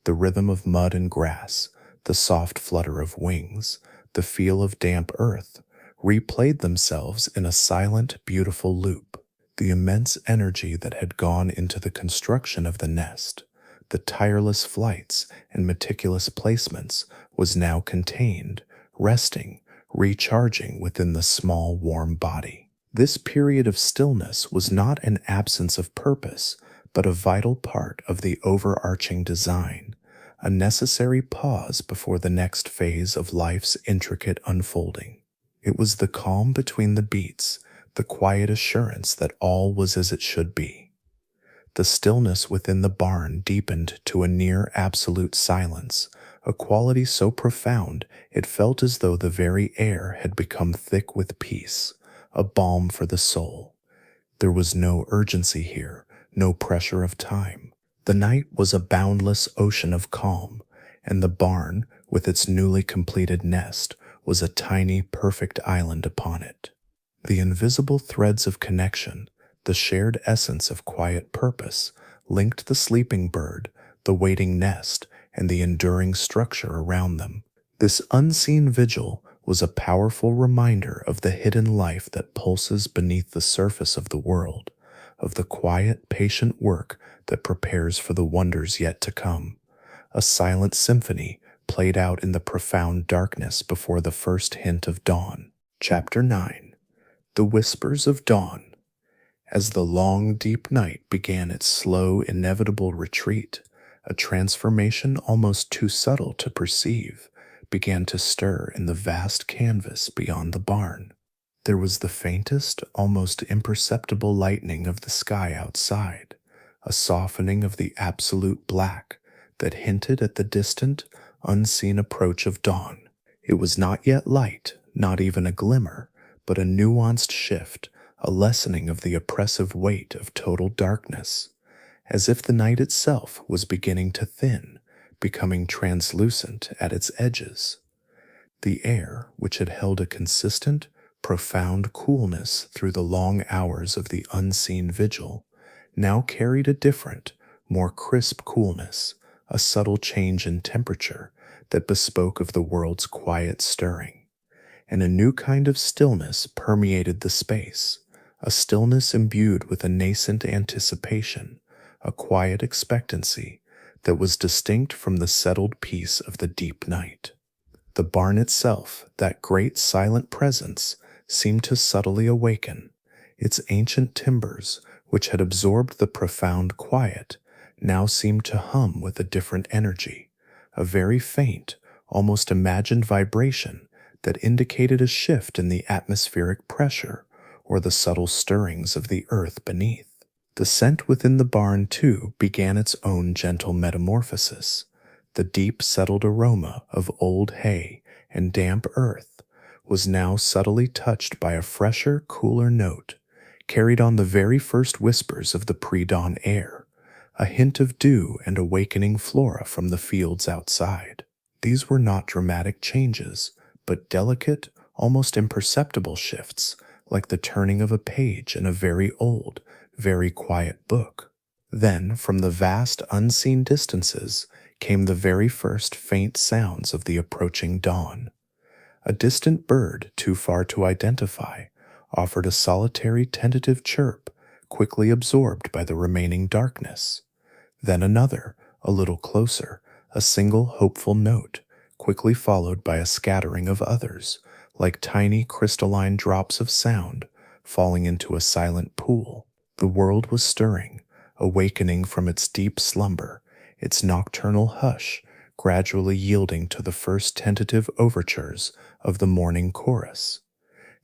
Speaker 1: the rhythm of mud and grass, the soft flutter of wings, the feel of damp earth, replayed themselves in a silent, beautiful loop. The immense energy that had gone into the construction of the nest, the tireless flights and meticulous placements, was now contained, resting, recharging within the small, warm body. This period of stillness was not an absence of purpose, but a vital part of the overarching design, a necessary pause before the next phase of life's intricate unfolding. It was the calm between the beats, the quiet assurance that all was as it should be. The stillness within the barn deepened to a near absolute silence, a quality so profound it felt as though the very air had become thick with peace, a balm for the soul. There was no urgency here, no pressure of time. The night was a boundless ocean of calm, and the barn, with its newly completed nest, was a tiny, perfect island upon it. The invisible threads of connection, the shared essence of quiet purpose, linked the sleeping bird, the waiting nest, and the enduring structure around them. This unseen vigil was a powerful reminder of the hidden life that pulses beneath the surface of the world, of the quiet, patient work that prepares for the wonders yet to come. A silent symphony played out in the profound darkness before the first hint of dawn. Chapter 9. The Whispers of Dawn. As the long, deep night began its slow, inevitable retreat, a transformation almost too subtle to perceive began to stir in the vast canvas beyond the barn. There was the faintest, almost imperceptible lightening of the sky outside, a softening of the absolute black that hinted at the distant, unseen approach of dawn. It was not yet light, not even a glimmer, but a nuanced shift, a lessening of the oppressive weight of total darkness, as if the night itself was beginning to thin, becoming translucent at its edges. The air, which had held a consistent, profound coolness through the long hours of the unseen vigil, now carried a different, more crisp coolness, a subtle change in temperature that bespoke of the world's quiet stirring. And a new kind of stillness permeated the space, a stillness imbued with a nascent anticipation, a quiet expectancy that was distinct from the settled peace of the deep night. The barn itself, that great silent presence, seemed to subtly awaken. Its ancient timbers, which had absorbed the profound quiet, now seemed to hum with a different energy, a very faint, almost imagined vibration that indicated a shift in the atmospheric pressure or the subtle stirrings of the earth beneath. The scent within the barn, too, began its own gentle metamorphosis. The deep settled aroma of old hay and damp earth was now subtly touched by a fresher, cooler note, carried on the very first whispers of the pre-dawn air, a hint of dew and awakening flora from the fields outside. These were not dramatic changes, but delicate, almost imperceptible shifts, like the turning of a page in a very old, very quiet book. Then, from the vast unseen distances, came the very first faint sounds of the approaching dawn. A distant bird, too far to identify, offered a solitary tentative chirp, quickly absorbed by the remaining darkness. Then another, a little closer, a single hopeful note, quickly followed by a scattering of others, like tiny crystalline drops of sound falling into a silent pool. The world was stirring, awakening from its deep slumber, its nocturnal hush gradually yielding to the first tentative overtures of the morning chorus.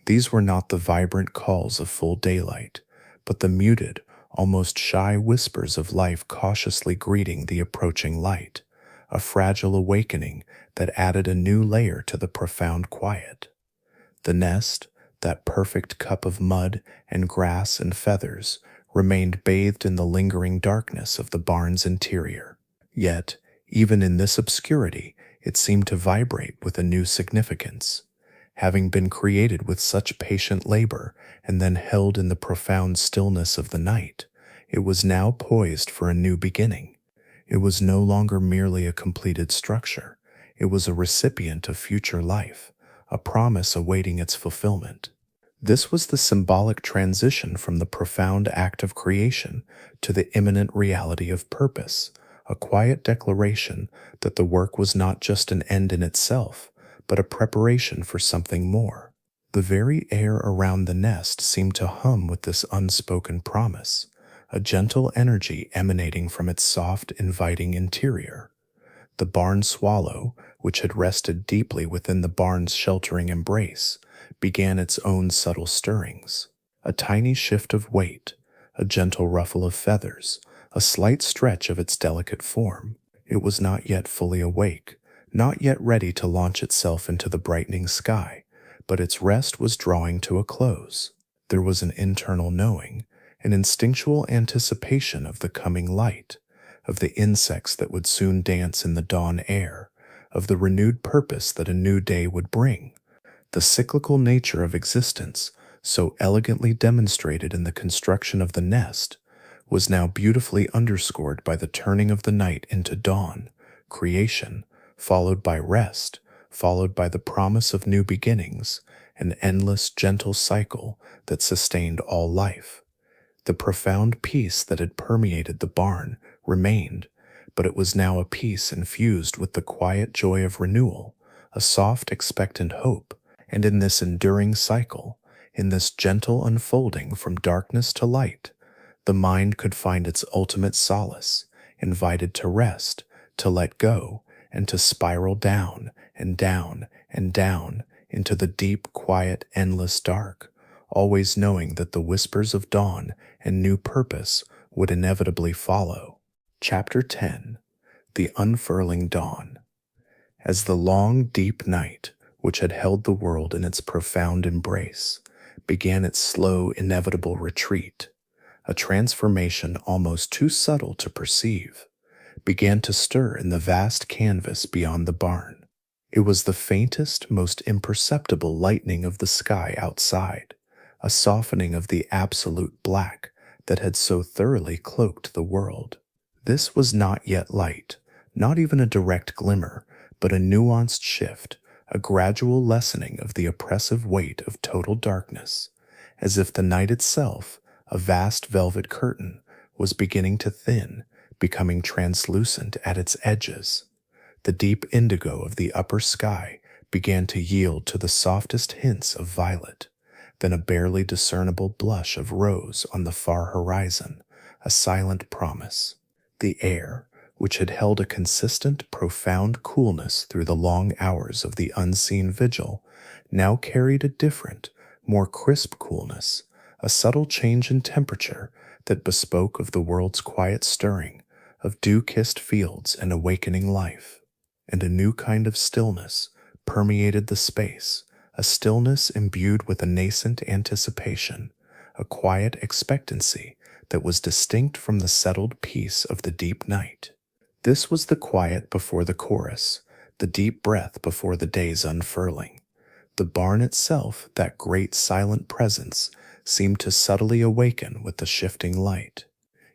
Speaker 1: These were not the vibrant calls of full daylight, but the muted, almost shy whispers of life cautiously greeting the approaching light, a fragile awakening that added a new layer to the profound quiet. The nest, that perfect cup of mud and grass and feathers, remained bathed in the lingering darkness of the barn's interior. Yet, even in this obscurity, it seemed to vibrate with a new significance. Having been created with such patient labor and then held in the profound stillness of the night, it was now poised for a new beginning. It was no longer merely a completed structure. It was a recipient of future life, a promise awaiting its fulfillment. This was the symbolic transition from the profound act of creation to the imminent reality of purpose, a quiet declaration that the work was not just an end in itself, but a preparation for something more. The very air around the nest seemed to hum with this unspoken promise, a gentle energy emanating from its soft, inviting interior. The barn swallow, which had rested deeply within the barn's sheltering embrace, began its own subtle stirrings. A tiny shift of weight, a gentle ruffle of feathers, a slight stretch of its delicate form. It was not yet fully awake, not yet ready to launch itself into the brightening sky, but its rest was drawing to a close. There was an internal knowing, an instinctual anticipation of the coming light, of the insects that would soon dance in the dawn air, of the renewed purpose that a new day would bring. The cyclical nature of existence, so elegantly demonstrated in the construction of the nest, was now beautifully underscored by the turning of the night into dawn, creation, followed by rest, followed by the promise of new beginnings, an endless, gentle cycle that sustained all life. The profound peace that had permeated the barn remained, but it was now a peace infused with the quiet joy of renewal, a soft, expectant hope, and in this enduring cycle, in this gentle unfolding from darkness to light, the mind could find its ultimate solace, invited to rest, to let go, and to spiral down and down and down into the deep, quiet, endless dark, always knowing that the whispers of dawn and new purpose would inevitably follow. Chapter 10. The Unfurling Dawn. As the long, deep night, which had held the world in its profound embrace, began its slow, inevitable retreat. A transformation almost too subtle to perceive began to stir in the vast canvas beyond the barn. It was the faintest, most imperceptible lightening of the sky outside, a softening of the absolute black that had so thoroughly cloaked the world. This was not yet light, not even a direct glimmer, but a nuanced shift, a gradual lessening of the oppressive weight of total darkness, as if the night itself, a vast velvet curtain, was beginning to thin, becoming translucent at its edges. The deep indigo of the upper sky began to yield to the softest hints of violet, then a barely discernible blush of rose on the far horizon, a silent promise. The air, which had held a consistent, profound coolness through the long hours of the unseen vigil, now carried a different, more crisp coolness, a subtle change in temperature that bespoke of the world's quiet stirring, of dew-kissed fields and awakening life. And a new kind of stillness permeated the space, a stillness imbued with a nascent anticipation, a quiet expectancy that was distinct from the settled peace of the deep night. This was the quiet before the chorus, the deep breath before the day's unfurling. The barn itself, that great silent presence, seemed to subtly awaken with the shifting light.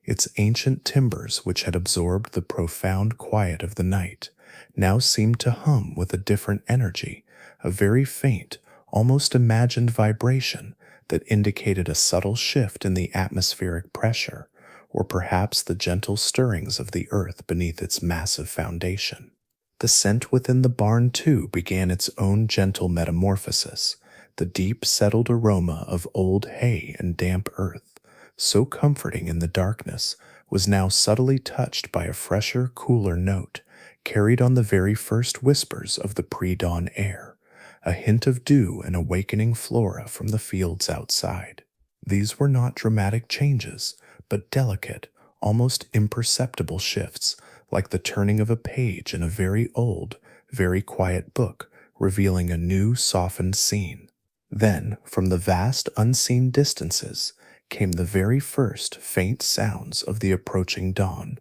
Speaker 1: Its ancient timbers, which had absorbed the profound quiet of the night, now seemed to hum with a different energy, a very faint, almost imagined vibration that indicated a subtle shift in the atmospheric pressure, or perhaps the gentle stirrings of the earth beneath its massive foundation. The scent within the barn, too, began its own gentle metamorphosis, the deep, settled aroma of old hay and damp earth, so comforting in the darkness, was now subtly touched by a fresher, cooler note, carried on the very first whispers of the pre-dawn air, a hint of dew and awakening flora from the fields outside. These were not dramatic changes, but delicate, almost imperceptible shifts, like the turning of a page in a very old, very quiet book, revealing a new, softened scene. Then, from the vast, unseen distances, came the very first faint sounds of the approaching dawn.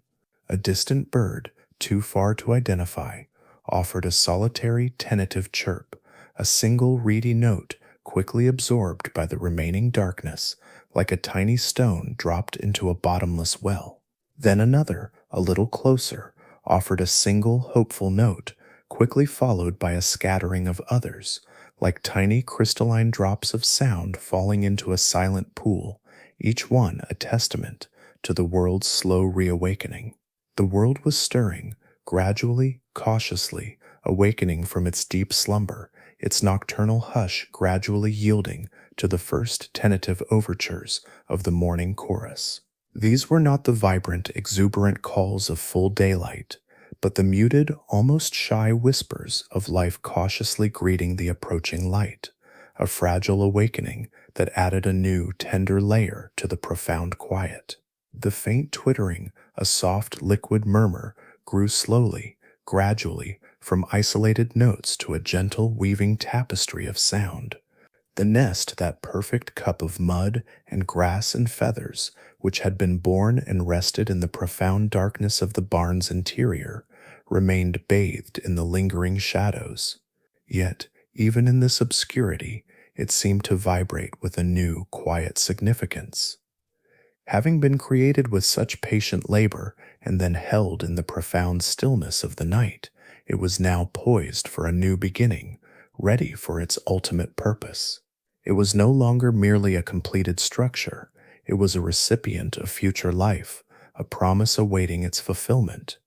Speaker 1: A distant bird, too far to identify, offered a solitary, tentative chirp, a single reedy note quickly absorbed by the remaining darkness, like a tiny stone dropped into a bottomless well. Then another, a little closer, offered a single hopeful note, quickly followed by a scattering of others, like tiny crystalline drops of sound falling into a silent pool, each one a testament to the world's slow reawakening. The world was stirring, gradually, cautiously, awakening from its deep slumber, its nocturnal hush gradually yielding to the first tentative overtures of the morning chorus. These were not the vibrant, exuberant calls of full daylight, but the muted, almost shy whispers of life cautiously greeting the approaching light, a fragile awakening that added a new, tender layer to the profound quiet. The faint twittering, a soft, liquid murmur, grew slowly, gradually, from isolated notes to a gentle, weaving tapestry of sound. The nest, that perfect cup of mud and grass and feathers, which had been born and rested in the profound darkness of the barn's interior, remained bathed in the lingering shadows. Yet, even in this obscurity, it seemed to vibrate with a new, quiet significance. Having been created with such patient labor and then held in the profound stillness of the night, it was now poised for a new beginning, ready for its ultimate purpose. It was no longer merely a completed structure, it was a recipient of future life, a promise awaiting its fulfillment.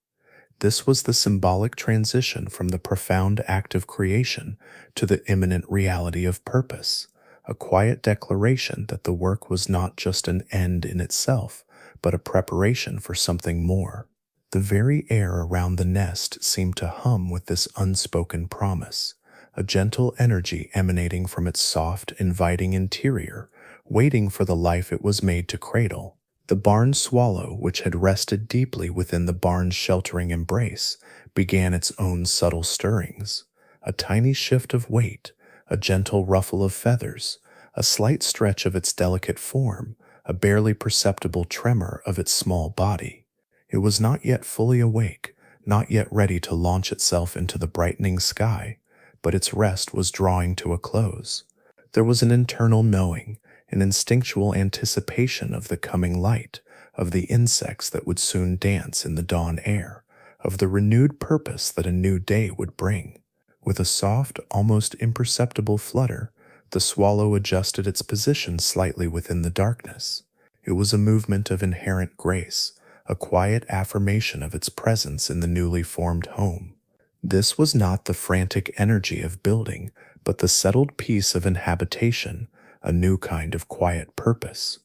Speaker 1: This was the symbolic transition from the profound act of creation to the imminent reality of purpose, a quiet declaration that the work was not just an end in itself, but a preparation for something more. The very air around the nest seemed to hum with this unspoken promise, a gentle energy emanating from its soft, inviting interior, waiting for the life it was made to cradle. The barn swallow, which had rested deeply within the barn's sheltering embrace, began its own subtle stirrings. A tiny shift of weight, a gentle ruffle of feathers, a slight stretch of its delicate form, a barely perceptible tremor of its small body. It was not yet fully awake, not yet ready to launch itself into the brightening sky, but its rest was drawing to a close. There was an internal knowing, an instinctual anticipation of the coming light, of the insects that would soon dance in the dawn air, of the renewed purpose that a new day would bring. With a soft, almost imperceptible flutter, the swallow adjusted its position slightly within the darkness. It was a movement of inherent grace, a quiet affirmation of its presence in the newly formed home. This was not the frantic energy of building, but the settled peace of inhabitation, a new kind of quiet purpose.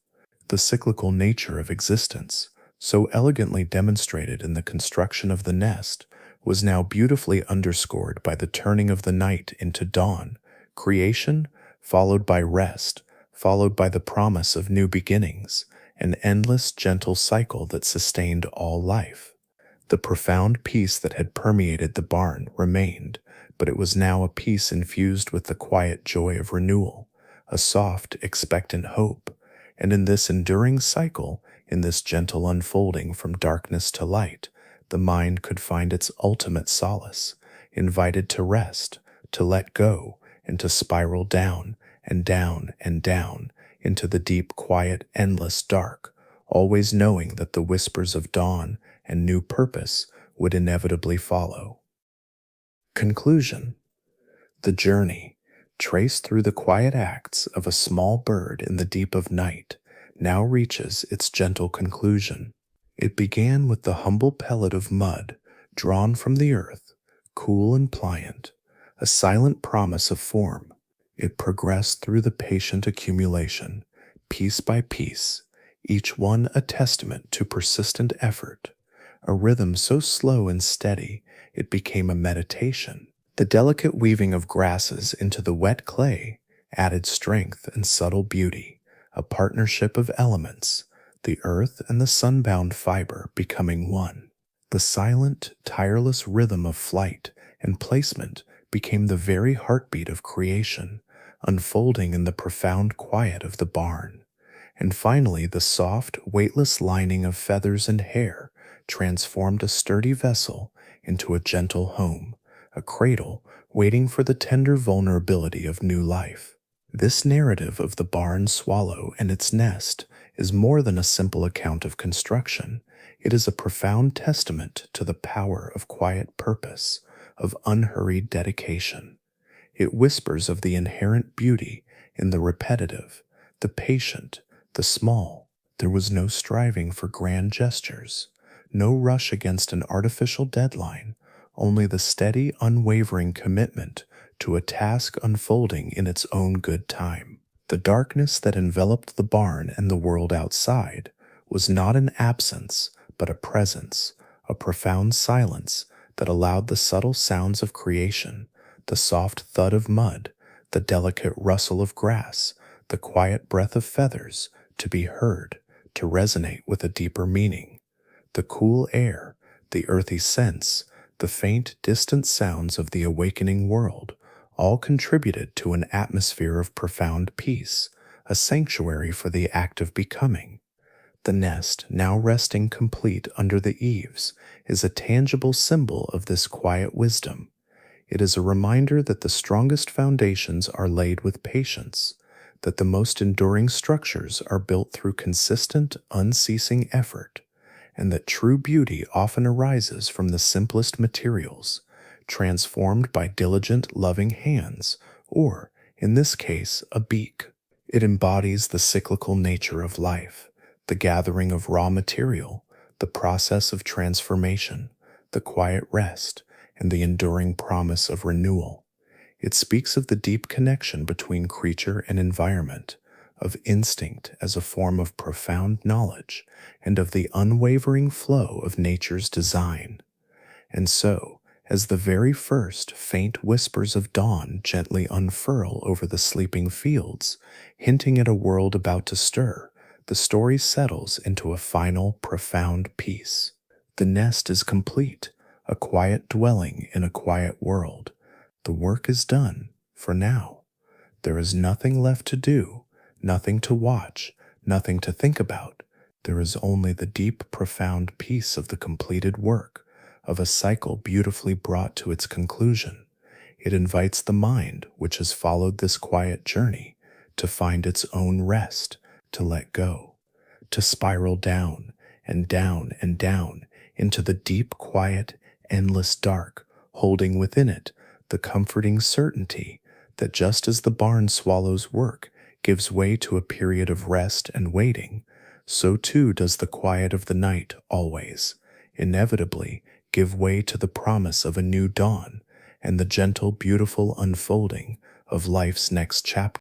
Speaker 1: The cyclical nature of existence, so elegantly demonstrated in the construction of the nest, was now beautifully underscored by the turning of the night into dawn, creation, followed by rest, followed by the promise of new beginnings, an endless gentle cycle that sustained all life. The profound peace that had permeated the barn remained, but it was now a peace infused with the quiet joy of renewal, a soft, expectant hope, and in this enduring cycle, in this gentle unfolding from darkness to light, the mind could find its ultimate solace, invited to rest, to let go, and to spiral down and down and down into the deep, quiet, endless dark, always knowing that the whispers of dawn and new purpose would inevitably follow. Conclusion. The journey, traced through the quiet acts of a small bird in the deep of night, now reaches its gentle conclusion. It began with the humble pellet of mud drawn from the earth, cool and pliant, a silent promise of form. It progressed through the patient accumulation, piece by piece, each one a testament to persistent effort, a rhythm so slow and steady it became a meditation. The delicate weaving of grasses into the wet clay added strength and subtle beauty, a partnership of elements, the earth and the sunbound fiber becoming one. The silent, tireless rhythm of flight and placement became the very heartbeat of creation, unfolding in the profound quiet of the barn. And finally, the soft, weightless lining of feathers and hair transformed a sturdy vessel into a gentle home, a cradle waiting for the tender vulnerability of new life. This narrative of the barn swallow and its nest is more than a simple account of construction. It is a profound testament to the power of quiet purpose, of unhurried dedication. It whispers of the inherent beauty in the repetitive, the patient, the small. There was no striving for grand gestures, no rush against an artificial deadline, only the steady, unwavering commitment to a task unfolding in its own good time. The darkness that enveloped the barn and the world outside was not an absence, but a presence, a profound silence that allowed the subtle sounds of creation, the soft thud of mud, the delicate rustle of grass, the quiet breath of feathers, to be heard, to resonate with a deeper meaning. The cool air, the earthy scents, the faint, distant sounds of the awakening world all contributed to an atmosphere of profound peace, a sanctuary for the act of becoming. The nest, now resting complete under the eaves, is a tangible symbol of this quiet wisdom. It is a reminder that the strongest foundations are laid with patience, that the most enduring structures are built through consistent, unceasing effort, and that true beauty often arises from the simplest materials, transformed by diligent, loving hands, or, in this case, a beak. It embodies the cyclical nature of life, the gathering of raw material, the process of transformation, the quiet rest, and the enduring promise of renewal. It speaks of the deep connection between creature and environment, of instinct as a form of profound knowledge, and of the unwavering flow of nature's design. And so, as the very first faint whispers of dawn gently unfurl over the sleeping fields, hinting at a world about to stir, the story settles into a final, profound peace. The nest is complete, a quiet dwelling in a quiet world, The work is done, for now. There is nothing left to do, nothing to watch, nothing to think about. There is only the deep, profound peace of the completed work, of a cycle beautifully brought to its conclusion. It invites the mind, which has followed this quiet journey, to find its own rest, to let go, to spiral down and down and down into the deep, quiet, endless dark, holding within it the comforting certainty that just as the barn swallow's work gives way to a period of rest and waiting, so too does the quiet of the night always, inevitably, give way to the promise of a new dawn and the gentle, beautiful unfolding of life's next chapter.